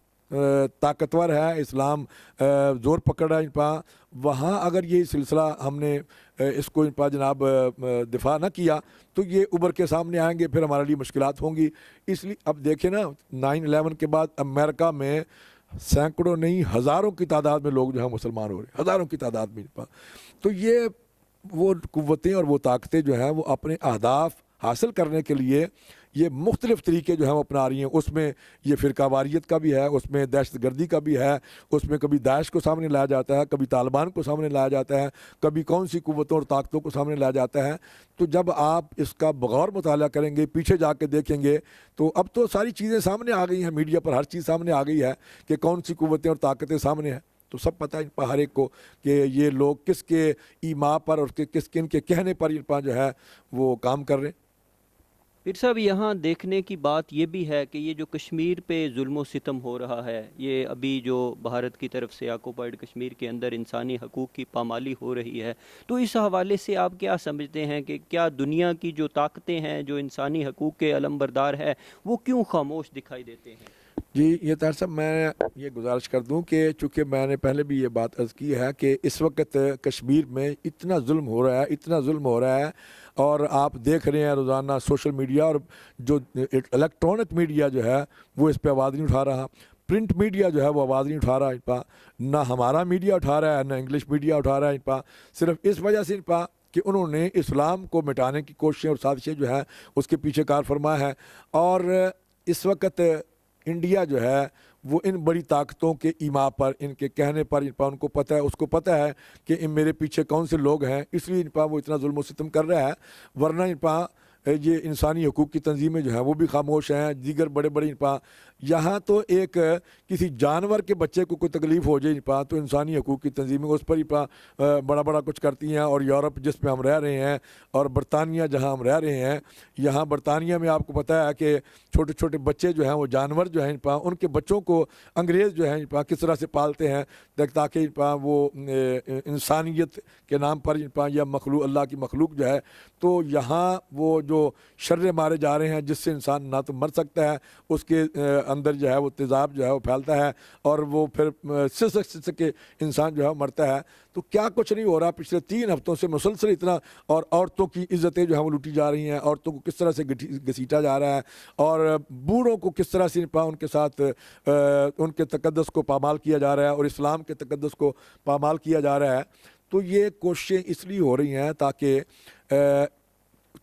طاقتور ہے، اسلام زور پکڑ رہا ہے، وہاں اگر یہ سلسلہ ہم نے اس کو جناب دفاع نہ کیا تو یہ ابھر کے سامنے آئیں گے، پھر ہمارے لیے مشکلات ہوں گی. اس لیے اب دیکھیں نا، 9/11 کے بعد امریکہ میں سینکڑوں نہیں ہزاروں کی تعداد میں لوگ جو ہیں مسلمان ہو رہے ہیں، ہزاروں کی تعداد میں. تو یہ وہ قوتیں اور وہ طاقتیں جو ہیں وہ اپنے اہداف حاصل کرنے کے لیے یہ مختلف طریقے جو ہیں وہ اپنا رہی ہیں. اس میں یہ فرقہ واریت کا بھی ہے، اس میں دہشت گردی کا بھی ہے، اس میں کبھی داعش کو سامنے لایا جاتا ہے، کبھی طالبان کو سامنے لایا جاتا ہے، کبھی کون سی قوتوں اور طاقتوں کو سامنے لایا جاتا ہے. تو جب آپ اس کا بغور مطالعہ کریں گے، پیچھے جا کے دیکھیں گے، تو اب تو ساری چیزیں سامنے آ گئی ہیں، میڈیا پر ہر چیز سامنے آ گئی ہے کہ کون سی قوتیں اور طاقتیں سامنے ہیں. تو سب پتہ ہے ہر ایک کو کہ یہ لوگ کس کے ایما پر اور کن کے کہنے پر جو ہے وہ کام کر رہے ہیں. پھر صاحب یہاں دیکھنے کی بات یہ بھی ہے کہ یہ جو کشمیر پہ ظلم و ستم ہو رہا ہے، یہ ابھی جو بھارت کی طرف سے آکوپائڈ کشمیر کے اندر انسانی حقوق کی پامالی ہو رہی ہے، تو اس حوالے سے آپ کیا سمجھتے ہیں کہ کیا دنیا کی جو طاقتیں ہیں جو انسانی حقوق کے علمبردار ہے وہ کیوں خاموش دکھائی دیتے ہیں؟ جی یہ طاہر صاحب، میں یہ گزارش کر دوں کہ چونکہ میں نے پہلے بھی یہ بات عرض کی ہے کہ اس وقت کشمیر میں اتنا ظلم ہو رہا ہے، اتنا ظلم ہو رہا ہے، اور آپ دیکھ رہے ہیں روزانہ سوشل میڈیا اور جو الیکٹرانک میڈیا جو ہے وہ اس پہ آواز نہیں اٹھا رہا. پرنٹ میڈیا جو ہے وہ آواز نہیں اٹھا رہا، نہ ہمارا میڈیا اٹھا رہا ہے، نہ انگلش میڈیا اٹھا رہا ہے، صرف اس وجہ سے کہ انہوں نے اسلام کو مٹانے کی کوششیں اور سازشیں جو ہے اس کے پیچھے کار فرما ہے. اور اس وقت انڈیا جو ہے وہ ان بڑی طاقتوں کے ایما پر، ان کے کہنے پر ان کو پتہ ہے، اس کو پتہ ہے کہ ان میرے پیچھے کون سے لوگ ہیں، اس لیے وہ اتنا ظلم و ستم کر رہا ہے. ورنہ یہ انسانی حقوق کی تنظیمیں جو ہیں وہ بھی خاموش ہیں، دیگر بڑے بڑے یہاں تو ایک کسی جانور کے بچے کو کوئی تکلیف ہو جائے تو انسانی حقوق کی تنظیمیں اس پر بڑا بڑا کچھ کرتی ہیں. اور یورپ جس میں ہم رہ رہے ہیں اور برطانیہ جہاں ہم رہ رہے ہیں، یہاں برطانیہ میں آپ کو پتہ ہے کہ چھوٹے چھوٹے بچے جو ہیں وہ جانور جو ہیں ان کے بچوں کو انگریز جو ہیں کس طرح سے پالتے ہیں تاکہ وہ انسانیت کے نام پر یا مخلوق، اللہ کی مخلوق جو ہے. تو یہاں وہ جو شرے مارے جا رہے ہیں جس سے انسان نہ تو مر سکتا ہے، اس کے اندر جو ہے وہ تیزاب جو ہے وہ پھیلتا ہے اور وہ پھر سسک کے انسان جو ہے مرتا ہے. تو کیا کچھ نہیں ہو رہا پچھلے 3 ہفتوں سے مسلسل اتنا. اور عورتوں کی عزتیں جو ہیں وہ لوٹی جا رہی ہیں، عورتوں کو کس طرح سے گھسیٹا جا رہا ہے، اور بوڑھوں کو کس طرح سے ان کے ساتھ ان کے تقدس کو پامال کیا جا رہا ہے اور اسلام کے تقدس کو پامال کیا جا رہا ہے. تو یہ کوششیں اس لیے ہو رہی ہیں تاکہ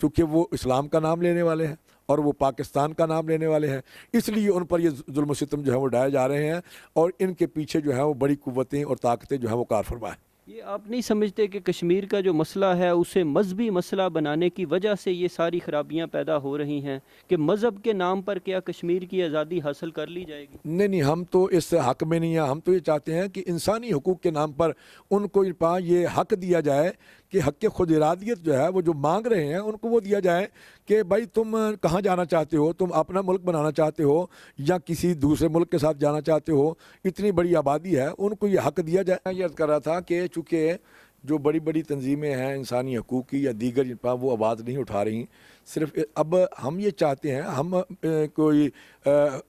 چونکہ وہ اسلام کا نام لینے والے ہیں اور وہ پاکستان کا نام لینے والے ہیں، اس لیے ان پر یہ ظلم و ستم جو ہے وہ ڈھائے جا رہے ہیں، اور ان کے پیچھے جو ہے وہ بڑی قوتیں اور طاقتیں جو ہیں وہ کار فرما ہیں. یہ آپ نہیں سمجھتے کہ کشمیر کا جو مسئلہ ہے اسے مذہبی مسئلہ بنانے کی وجہ سے یہ ساری خرابیاں پیدا ہو رہی ہیں کہ مذہب کے نام پر کیا کشمیر کی آزادی حاصل کر لی جائے گی؟ نہیں، ہم تو اس حق میں نہیں ہیں. ہم تو یہ چاہتے ہیں کہ انسانی حقوق کے نام پر ان کو یہ حق دیا جائے کہ حق خود ارادیت جو ہے وہ جو مانگ رہے ہیں ان کو وہ دیا جائے کہ بھائی تم کہاں جانا چاہتے ہو، تم اپنا ملک بنانا چاہتے ہو یا کسی دوسرے ملک کے ساتھ جانا چاہتے ہو، اتنی بڑی آبادی ہے، ان کو یہ حق دیا جائے. یہ عرض کر رہا تھا کہ چونکہ جو بڑی بڑی تنظیمیں ہیں انسانی حقوق کی یا دیگر جن پر وہ آواز نہیں اٹھا رہی. صرف اب ہم یہ چاہتے ہیں, ہم کوئی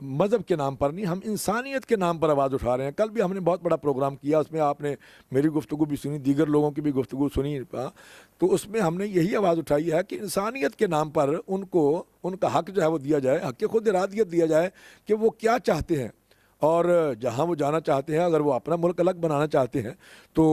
مذہب کے نام پر نہیں, ہم انسانیت کے نام پر آواز اٹھا رہے ہیں. کل بھی ہم نے بہت بڑا پروگرام کیا, اس میں آپ نے میری گفتگو بھی سنی, دیگر لوگوں کی بھی گفتگو سنی, تو اس میں ہم نے یہی آواز اٹھائی ہے کہ انسانیت کے نام پر ان کا حق جو ہے وہ دیا جائے, حق خود ارادیت دیا جائے کہ وہ کیا چاہتے ہیں اور جہاں وہ جانا چاہتے ہیں. اگر وہ اپنا ملک الگ بنانا چاہتے ہیں تو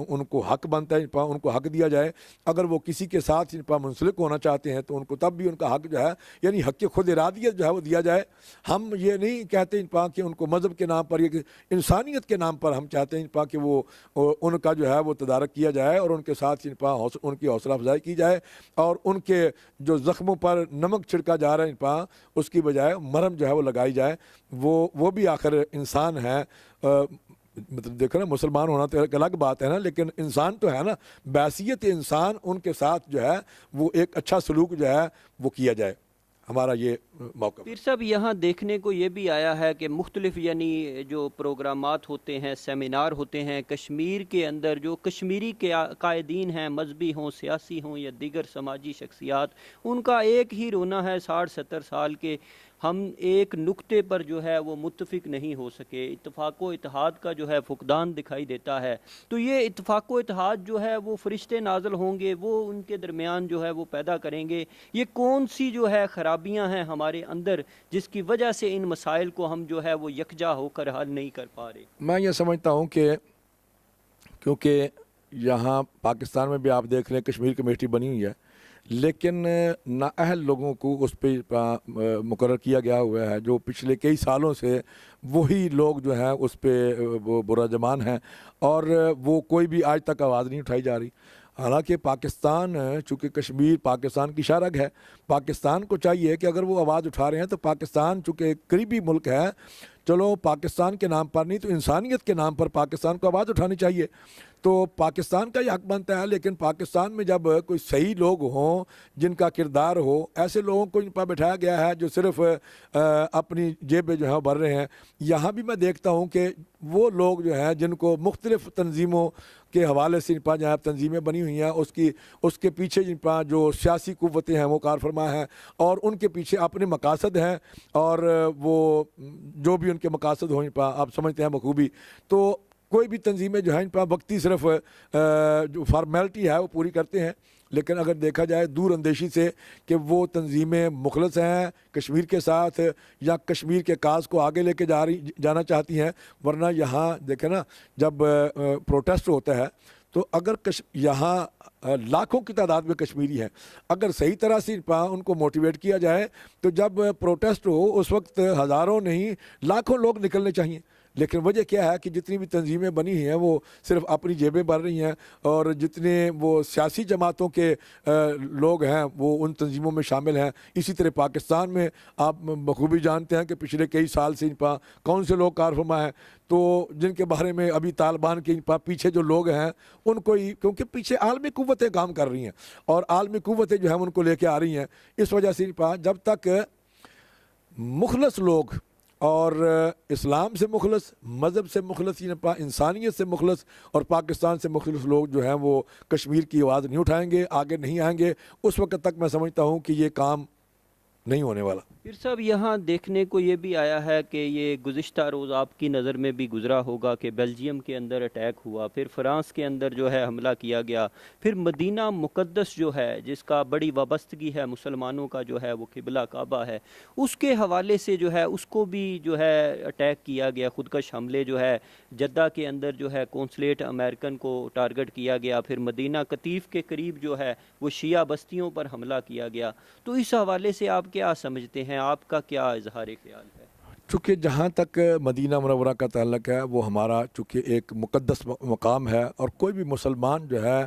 ان کو حق بنتا ہے, ان کو حق دیا جائے. اگر وہ کسی کے ساتھ منسلک ہونا چاہتے ہیں تو ان کو تب بھی ان کا حق جو ہے یعنی حق خود ارادیت جو ہے وہ دیا جائے. ہم یہ نہیں کہتے کہ ان کو مذہب کے نام پر یا انسانیت کے نام پر ہم چاہتے ہیں کہ وہ ان کا جو ہے وہ تدارک کیا جائے اور ان کے ساتھ ان کی حوصلہ افزائی کی جائے اور ان کے جو زخموں پر نمک چھڑکا جا رہا ہے اس کی بجائے مرہم جو ہے وہ لگائی جائے. وہ بھی آخر انسان ہے. مطلب دیکھو نا, مسلمان ہونا تو ایک الگ بات ہے نا, لیکن انسان تو ہے نا, بحیثیت انسان ان کے ساتھ جو ہے وہ ایک اچھا سلوک جو ہے وہ کیا جائے. ہمارا یہ موقع. پیر صاحب, یہاں دیکھنے کو یہ بھی آیا ہے کہ مختلف یعنی جو پروگرامات ہوتے ہیں, سیمینار ہوتے ہیں کشمیر کے اندر, جو کشمیری کے قائدین ہیں, مذہبی ہوں, سیاسی ہوں یا دیگر سماجی شخصیات, ان کا ایک ہی رونا ہے 60-70 سال کے ہم ایک نقطے پر جو ہے وہ متفق نہیں ہو سکے. اتفاق و اتحاد کا جو ہے فقدان دکھائی دیتا ہے. تو یہ اتفاق و اتحاد جو ہے وہ فرشتے نازل ہوں گے, وہ ان کے درمیان جو ہے وہ پیدا کریں گے. یہ کون سی جو ہے خرابیاں ہیں ہمارے اندر جس کی وجہ سے ان مسائل کو ہم جو ہے وہ یکجا ہو کر حل نہیں کر پا رہے؟ میں یہ سمجھتا ہوں کہ کیونکہ یہاں پاکستان میں بھی آپ دیکھ رہے ہیں کشمیر کمیٹی بنی ہوئی ہے, لیکن نااہل لوگوں کو اس پہ مقرر کیا گیا ہوا ہے جو پچھلے کئی سالوں سے وہی لوگ جو ہیں اس پہ وہ برا جمان ہیں اور وہ کوئی بھی آج تک آواز نہیں اٹھائی جا رہی. حالانکہ پاکستان, چونکہ کشمیر پاکستان کی شارگ ہے, پاکستان کو چاہیے کہ اگر وہ آواز اٹھا رہے ہیں تو پاکستان چونکہ ایک قریبی ملک ہے, چلو پاکستان کے نام پر نہیں تو انسانیت کے نام پر پاکستان کو آواز اٹھانی چاہیے. تو پاکستان کا یہ حق بنتا ہے, لیکن پاکستان میں جب کوئی صحیح لوگ ہوں جن کا کردار ہو, ایسے لوگوں کو ان پر بٹھایا گیا ہے جو صرف اپنی جیبیں جو ہیں بھر رہے ہیں. یہاں بھی میں دیکھتا ہوں کہ وہ لوگ جو ہیں جن کو مختلف تنظیموں کے حوالے سے جہاں تنظیمیں بنی ہوئی ہیں اس کے پیچھے جن پر جو سیاسی قوتیں ہیں وہ کار فرما ہیں اور ان کے پیچھے اپنے مقاصد ہیں اور وہ جو بھی ان کے مقاصد ہوں ان پر آپ سمجھتے ہیں بخوبی. تو کوئی بھی تنظیمیں جو ہیں ان پر وقتی صرف جو فارمیلٹی ہے وہ پوری کرتے ہیں, لیکن اگر دیکھا جائے دور اندیشی سے کہ وہ تنظیمیں مخلص ہیں کشمیر کے ساتھ یا کشمیر کے کاز کو آگے لے کے جانا چاہتی ہیں. ورنہ یہاں دیکھیں نا, جب پروٹیسٹ ہوتا ہے تو اگر یہاں لاکھوں کی تعداد میں کشمیری ہیں, اگر صحیح طرح سے ان کو موٹیویٹ کیا جائے تو جب پروٹیسٹ ہو اس وقت ہزاروں نہیں لاکھوں لوگ نکلنے چاہیے. لیکن وجہ کیا ہے کہ جتنی بھی تنظیمیں بنی ہوئی ہیں وہ صرف اپنی جیبیں بھر رہی ہیں اور جتنے وہ سیاسی جماعتوں کے لوگ ہیں وہ ان تنظیموں میں شامل ہیں. اسی طرح پاکستان میں آپ بخوبی جانتے ہیں کہ پچھلے کئی سال سے ان پر کون سے لوگ کارفرما ہیں, تو جن کے بارے میں ابھی طالبان کے پیچھے جو لوگ ہیں ان کو ہی, کیونکہ پیچھے عالمی قوتیں کام کر رہی ہیں اور عالمی قوتیں جو ہیں ان کو لے کے آ رہی ہیں. اس وجہ سے جب تک مخلص لوگ اور اسلام سے مخلص, مذہب سے مخلص, انسانیت سے مخلص اور پاکستان سے مخلص لوگ جو ہیں وہ کشمیر کی آواز نہیں اٹھائیں گے, آگے نہیں آئیں گے, اس وقت تک میں سمجھتا ہوں کہ یہ کام نہیں ہونے والا. پھر صاحب, یہاں دیکھنے کو یہ بھی آیا ہے کہ یہ گزشتہ روز آپ کی نظر میں بھی گزرا ہوگا کہ بیلجیم کے اندر اٹیک ہوا, پھر فرانس کے اندر جو ہے حملہ کیا گیا, پھر مدینہ مقدس جو ہے جس کا بڑی وابستگی ہے مسلمانوں کا جو ہے وہ قبلہ کعبہ ہے, اس کے حوالے سے جو ہے اس کو بھی جو ہے اٹیک کیا گیا, خودکش حملے جو ہے جدہ کے اندر جو ہے کونسلیٹ امریکن کو ٹارگٹ کیا گیا, پھر مدینہ قطیف کے قریب جو ہے وہ شیعہ بستیوں پر حملہ کیا گیا. تو اس حوالے سے آپ کیا سمجھتے ہیں, آپ کا کیا اظہار خیال ہے؟ چونکہ جہاں تک مدینہ منورہ کا تعلق ہے وہ ہمارا چونکہ ایک مقدس مقام ہے اور کوئی بھی مسلمان جو ہے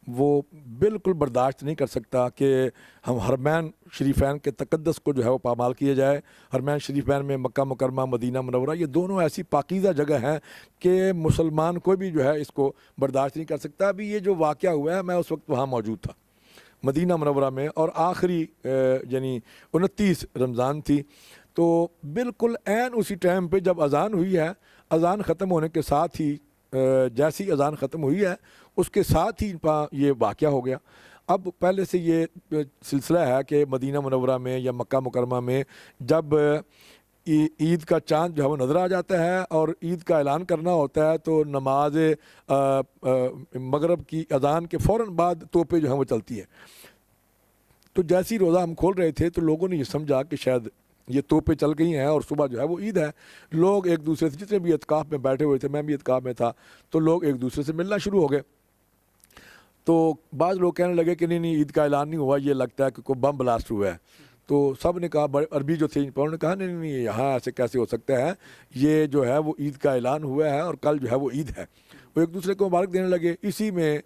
وہ بالکل برداشت نہیں کر سکتا کہ ہم حرمین شریفین کے تقدس کو جو ہے وہ پامال کیا جائے. حرمین شریفین میں مکہ مکرمہ, مدینہ منورہ, یہ دونوں ایسی پاکیزہ جگہ ہیں کہ مسلمان کوئی بھی جو ہے اس کو برداشت نہیں کر سکتا. ابھی یہ جو واقعہ ہوا ہے میں اس وقت وہاں موجود تھا مدینہ منورہ میں, اور آخری یعنی 29 رمضان تھی, تو بالکل عین اسی ٹائم پہ جب اذان ہوئی ہے, اذان ختم ہونے کے ساتھ ہی جیسی اذان ختم ہوئی ہے اس کے ساتھ ہی یہ واقعہ ہو گیا۔ اب پہلے سے یہ سلسلہ ہے کہ مدینہ منورہ میں یا مکہ مکرمہ میں جب عید کا چاند جو ہے وہ نظر آ جاتا ہے اور عید کا اعلان کرنا ہوتا ہے تو نماز مغرب کی اذان کے فوراً بعد توپیں جو ہیں وہ چلتی ہے۔ تو جیسی روزہ ہم کھول رہے تھے تو لوگوں نے یہ سمجھا کہ شاید یہ توپیں چل گئی ہیں اور صبح جو ہے وہ عید ہے۔ لوگ ایک دوسرے سے، جتنے بھی اعتکاف میں بیٹھے ہوئے تھے، میں بھی اعتکاف میں تھا، تو لوگ ایک دوسرے سے ملنا شروع ہو گئے۔ تو بعض لوگ کہنے لگے کہ نہیں عید کا اعلان نہیں ہوا، یہ لگتا ہے کہ کوئی بم بلاسٹ ہوا ہے۔ تو سب نے کہا، بڑے عربی جو تھے انہوں نے کہا نہیں یہاں ایسے کیسے ہو سکتا ہے، یہ جو ہے وہ عید کا اعلان ہوا ہے اور کل جو ہے وہ عید ہے۔ وہ ایک دوسرے کو مبارک دینے لگے۔ اسی میں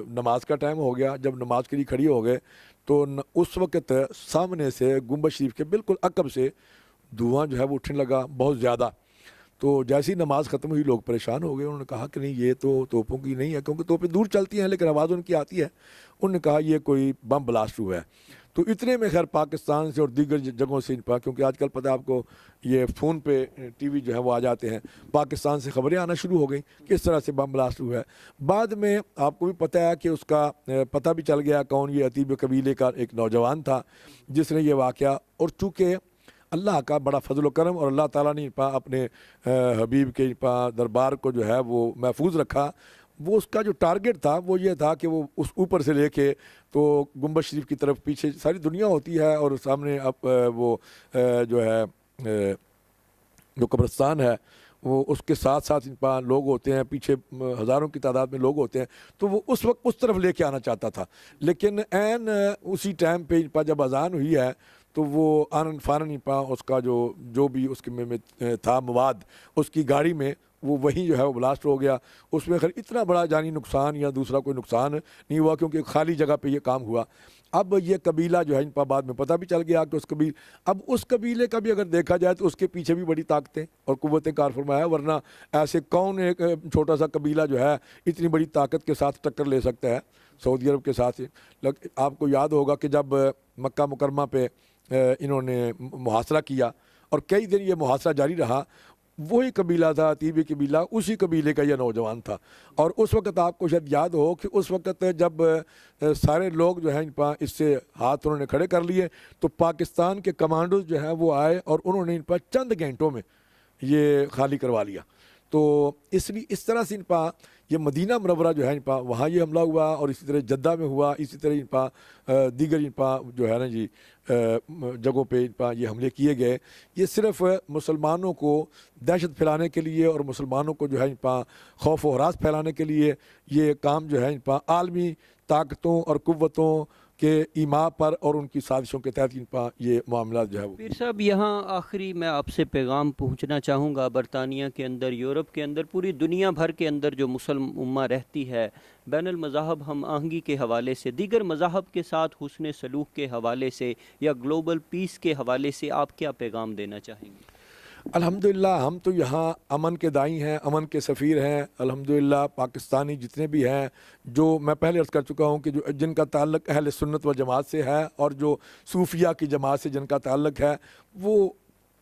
نماز کا ٹائم ہو گیا۔ جب نماز کے لیے کھڑی ہو گئے تو اس وقت سامنے سے گنبد شریف کے بالکل عقب سے دھواں جو ہے وہ اٹھنے لگا بہت زیادہ۔ تو جیسی نماز ختم ہوئی لوگ پریشان ہو گئے۔ انہوں نے کہا کہ نہیں یہ تو توپوں کی نہیں ہے، کیونکہ توپیں دور چلتی ہیں لیکن آواز ان کی آتی ہے۔ انہوں نے کہا یہ کوئی بم بلاسٹ ہوا ہے۔ تو اتنے میں خیر پاکستان سے اور دیگر جگہوں سے کیونکہ آج کل پتہ آپ کو یہ فون پہ ٹی وی جو ہے وہ آ جاتے ہیں، پاکستان سے خبریں آنا شروع ہو گئیں کہ اس طرح سے بم بلاسٹ ہوا ہے۔ بعد میں آپ کو بھی پتہ ہے کہ اس کا پتہ بھی چل گیا کون، یہ عتیب قبیلے کا ایک نوجوان تھا جس نے یہ واقعہ، اور چونکہ اللہ کا بڑا فضل و کرم اور اللہ تعالیٰ نے اپنے حبیب کے دربار کو جو ہے وہ محفوظ رکھا، وہ اس کا جو ٹارگٹ تھا وہ یہ تھا کہ وہ اس اوپر سے لے کے تو گنبد شریف کی طرف پیچھے ساری دنیا ہوتی ہے اور سامنے اب وہ جو ہے جو قبرستان ہے وہ اس کے ساتھ ساتھ لوگ ہوتے ہیں، پیچھے ہزاروں کی تعداد میں لوگ ہوتے ہیں، تو وہ اس وقت اس طرف لے کے آنا چاہتا تھا، لیکن عین اسی ٹائم پہ جب اذان ہوئی ہے تو وہ آنن فانن اس کا جو بھی اس کے میں تھا مواد اس کی گاڑی میں وہ وہیں جو ہے وہ بلاسٹ ہو گیا۔ اس میں خیر اتنا بڑا جانی نقصان یا دوسرا کوئی نقصان نہیں ہوا کیونکہ خالی جگہ پہ یہ کام ہوا۔ اب یہ قبیلہ جو ہے بعد میں پتہ بھی چل گیا کہ اس قبیلے کا بھی اگر دیکھا جائے تو اس کے پیچھے بھی بڑی طاقتیں اور قوتیں کار فرمایا، ورنہ ایسے کون ایک چھوٹا سا قبیلہ جو ہے اتنی بڑی طاقت کے ساتھ ٹکر لے سکتا ہے سعودی عرب کے ساتھ۔ آپ کو یاد ہوگا کہ جب مکہ مکرمہ پہ انہوں نے محاصرہ کیا اور کئی دن یہ محاصرہ جاری رہا، وہی قبیلہ تھا عتیبی قبیلہ، اسی قبیلے کا یہ نوجوان تھا۔ اور اس وقت آپ کو شاید یاد ہو کہ اس وقت جب سارے لوگ جو ہیں اس سے ہاتھ انہوں نے کھڑے کر لیے تو پاکستان کے کمانڈوز جو ہیں وہ آئے اور انہوں نے ان پر چند گھنٹوں میں یہ خالی کروا لیا۔ تو اس طرح سے یہ مدینہ منورہ جو ہے وہاں یہ حملہ ہوا اور اسی طرح جدہ میں ہوا، اسی طرح دیگر جو ہے نا جی جگہوں پہ یہ حملے کیے گئے۔ یہ صرف مسلمانوں کو دہشت پھیلانے کے لیے اور مسلمانوں کو جو ہے خوف و ہراس پھیلانے کے لیے یہ کام جو ہے عالمی طاقتوں اور قوتوں کہ ایما پر اور ان کی سازشوں کے تحت یہ معاملات جو ہے وہ۔ پیر صاحب یہاں آخری میں آپ سے پیغام پہنچنا چاہوں گا، برطانیہ کے اندر، یورپ کے اندر، پوری دنیا بھر کے اندر جو مسلم امہ رہتی ہے، بین المذاہب ہم آہنگی کے حوالے سے، دیگر مذاہب کے ساتھ حسن سلوک کے حوالے سے یا گلوبل پیس کے حوالے سے آپ کیا پیغام دینا چاہیں گے؟ الحمدللہ ہم تو یہاں امن کے دائی ہیں، امن کے سفیر ہیں۔ الحمدللہ پاکستانی جتنے بھی ہیں، جو میں پہلے عرض کر چکا ہوں کہ جن کا تعلق اہل سنت و جماعت سے ہے اور جو صوفیہ کی جماعت سے جن کا تعلق ہے، وہ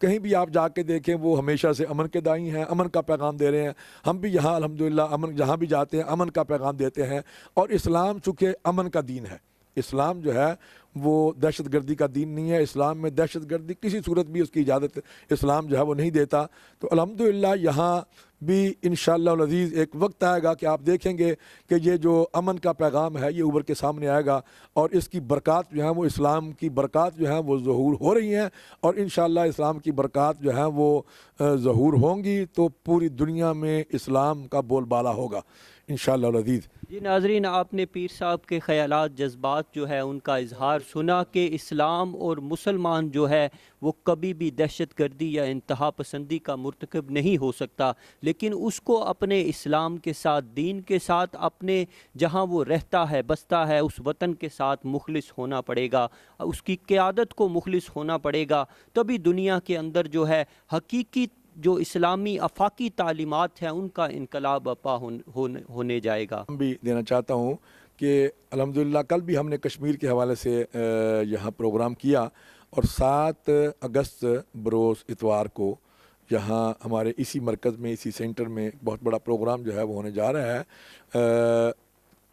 کہیں بھی آپ جا کے دیکھیں وہ ہمیشہ سے امن کے دائی ہیں، امن کا پیغام دے رہے ہیں۔ ہم بھی یہاں الحمدللہ امن جہاں بھی جاتے ہیں امن کا پیغام دیتے ہیں، اور اسلام چونکہ امن کا دین ہے، اسلام جو ہے وہ دہشت گردی کا دین نہیں ہے۔ اسلام میں دہشت گردی کسی صورت بھی اس کی اجازت اسلام جو ہے وہ نہیں دیتا۔ تو الحمدللہ یہاں بھی انشاءاللہ العزیز ایک وقت آئے گا کہ آپ دیکھیں گے کہ یہ جو امن کا پیغام ہے یہ ابھر کے سامنے آئے گا، اور اس کی برکات جو ہیں وہ اسلام کی برکات جو ہیں وہ ظہور ہو رہی ہیں، اور انشاءاللہ اسلام کی برکات جو ہیں وہ ظہور ہوں گی تو پوری دنیا میں اسلام کا بول بالا ہوگا انشاءاللہ العزیز۔ جی ناظرین، آپ نے پیر صاحب کے خیالات، جذبات جو ہے ان کا اظہار سنا کہ اسلام اور مسلمان جو ہے وہ کبھی بھی دہشت گردی یا انتہا پسندی کا مرتکب نہیں ہو سکتا، لیکن اس کو اپنے اسلام کے ساتھ، دین کے ساتھ، اپنے جہاں وہ رہتا ہے بستا ہے اس وطن کے ساتھ مخلص ہونا پڑے گا، اس کی قیادت کو مخلص ہونا پڑے گا، تبھی دنیا کے اندر جو ہے حقیقی جو اسلامی آفاقی تعلیمات ہیں ان کا انقلاب برپا ہونے جائے گا۔ بھی دینا چاہتا ہوں کہ الحمدللہ کل بھی ہم نے کشمیر کے حوالے سے یہاں پروگرام کیا، اور 7 اگست بروز اتوار کو یہاں ہمارے اسی مرکز میں اسی سینٹر میں بہت بڑا پروگرام جو ہے وہ ہونے جا رہا ہے،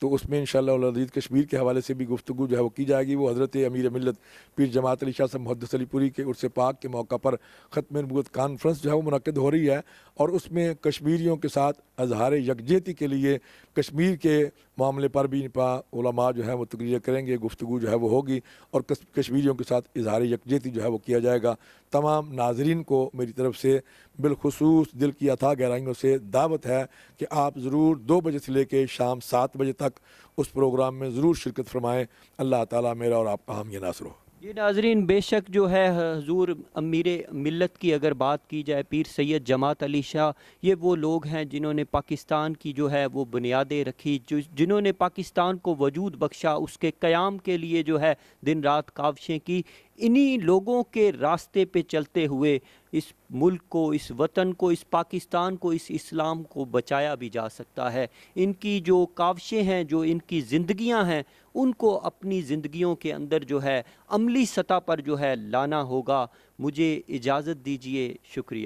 تو اس میں انشاءاللہ العزیز کشمیر کے حوالے سے بھی گفتگو جو ہے وہ کی جائے گی۔ وہ حضرت امیر ملت پیر جماعت علی شاہ صاحب محدث علی پوری کے عرس پاک کے موقع پر ختم نبوت کانفرنس جو ہے وہ منعقد ہو رہی ہے، اور اس میں کشمیریوں کے ساتھ اظہار یکجہتی کے لیے کشمیر کے معاملے پر بھی علماء جو ہیں وہ تقریر کریں گے، گفتگو جو ہے وہ ہوگی، اور کشمیریوں کے ساتھ اظہار یکجہتی جو ہے وہ کیا جائے گا۔ تمام ناظرین کو میری طرف سے بالخصوص دل کی اتھاہ گہرائیوں سے دعوت ہے کہ آپ ضرور 2 بجے سے لے کے شام 7 بجے تک اس پروگرام میں ضرور شرکت فرمائیں۔ اللہ تعالیٰ میرا اور آپ کا حامی ناصر ہو۔ جی ناظرین، بے شک جو ہے حضور امیر ملت کی اگر بات کی جائے، پیر سید جماعت علی شاہ، یہ وہ لوگ ہیں جنہوں نے پاکستان کی جو ہے وہ بنیادیں رکھی، جنہوں نے پاکستان کو وجود بخشا، اس کے قیام کے لیے جو ہے دن رات کاوشیں کی۔ انہی لوگوں کے راستے پہ چلتے ہوئے اس ملک کو، اس وطن کو، اس پاکستان کو، اس اسلام کو بچایا بھی جا سکتا ہے۔ ان کی جو کاوشیں ہیں، جو ان کی زندگیاں ہیں، ان کو اپنی زندگیوں کے اندر جو ہے عملی سطح پر جو ہے لانا ہوگا۔ مجھے اجازت دیجیے، شکریہ۔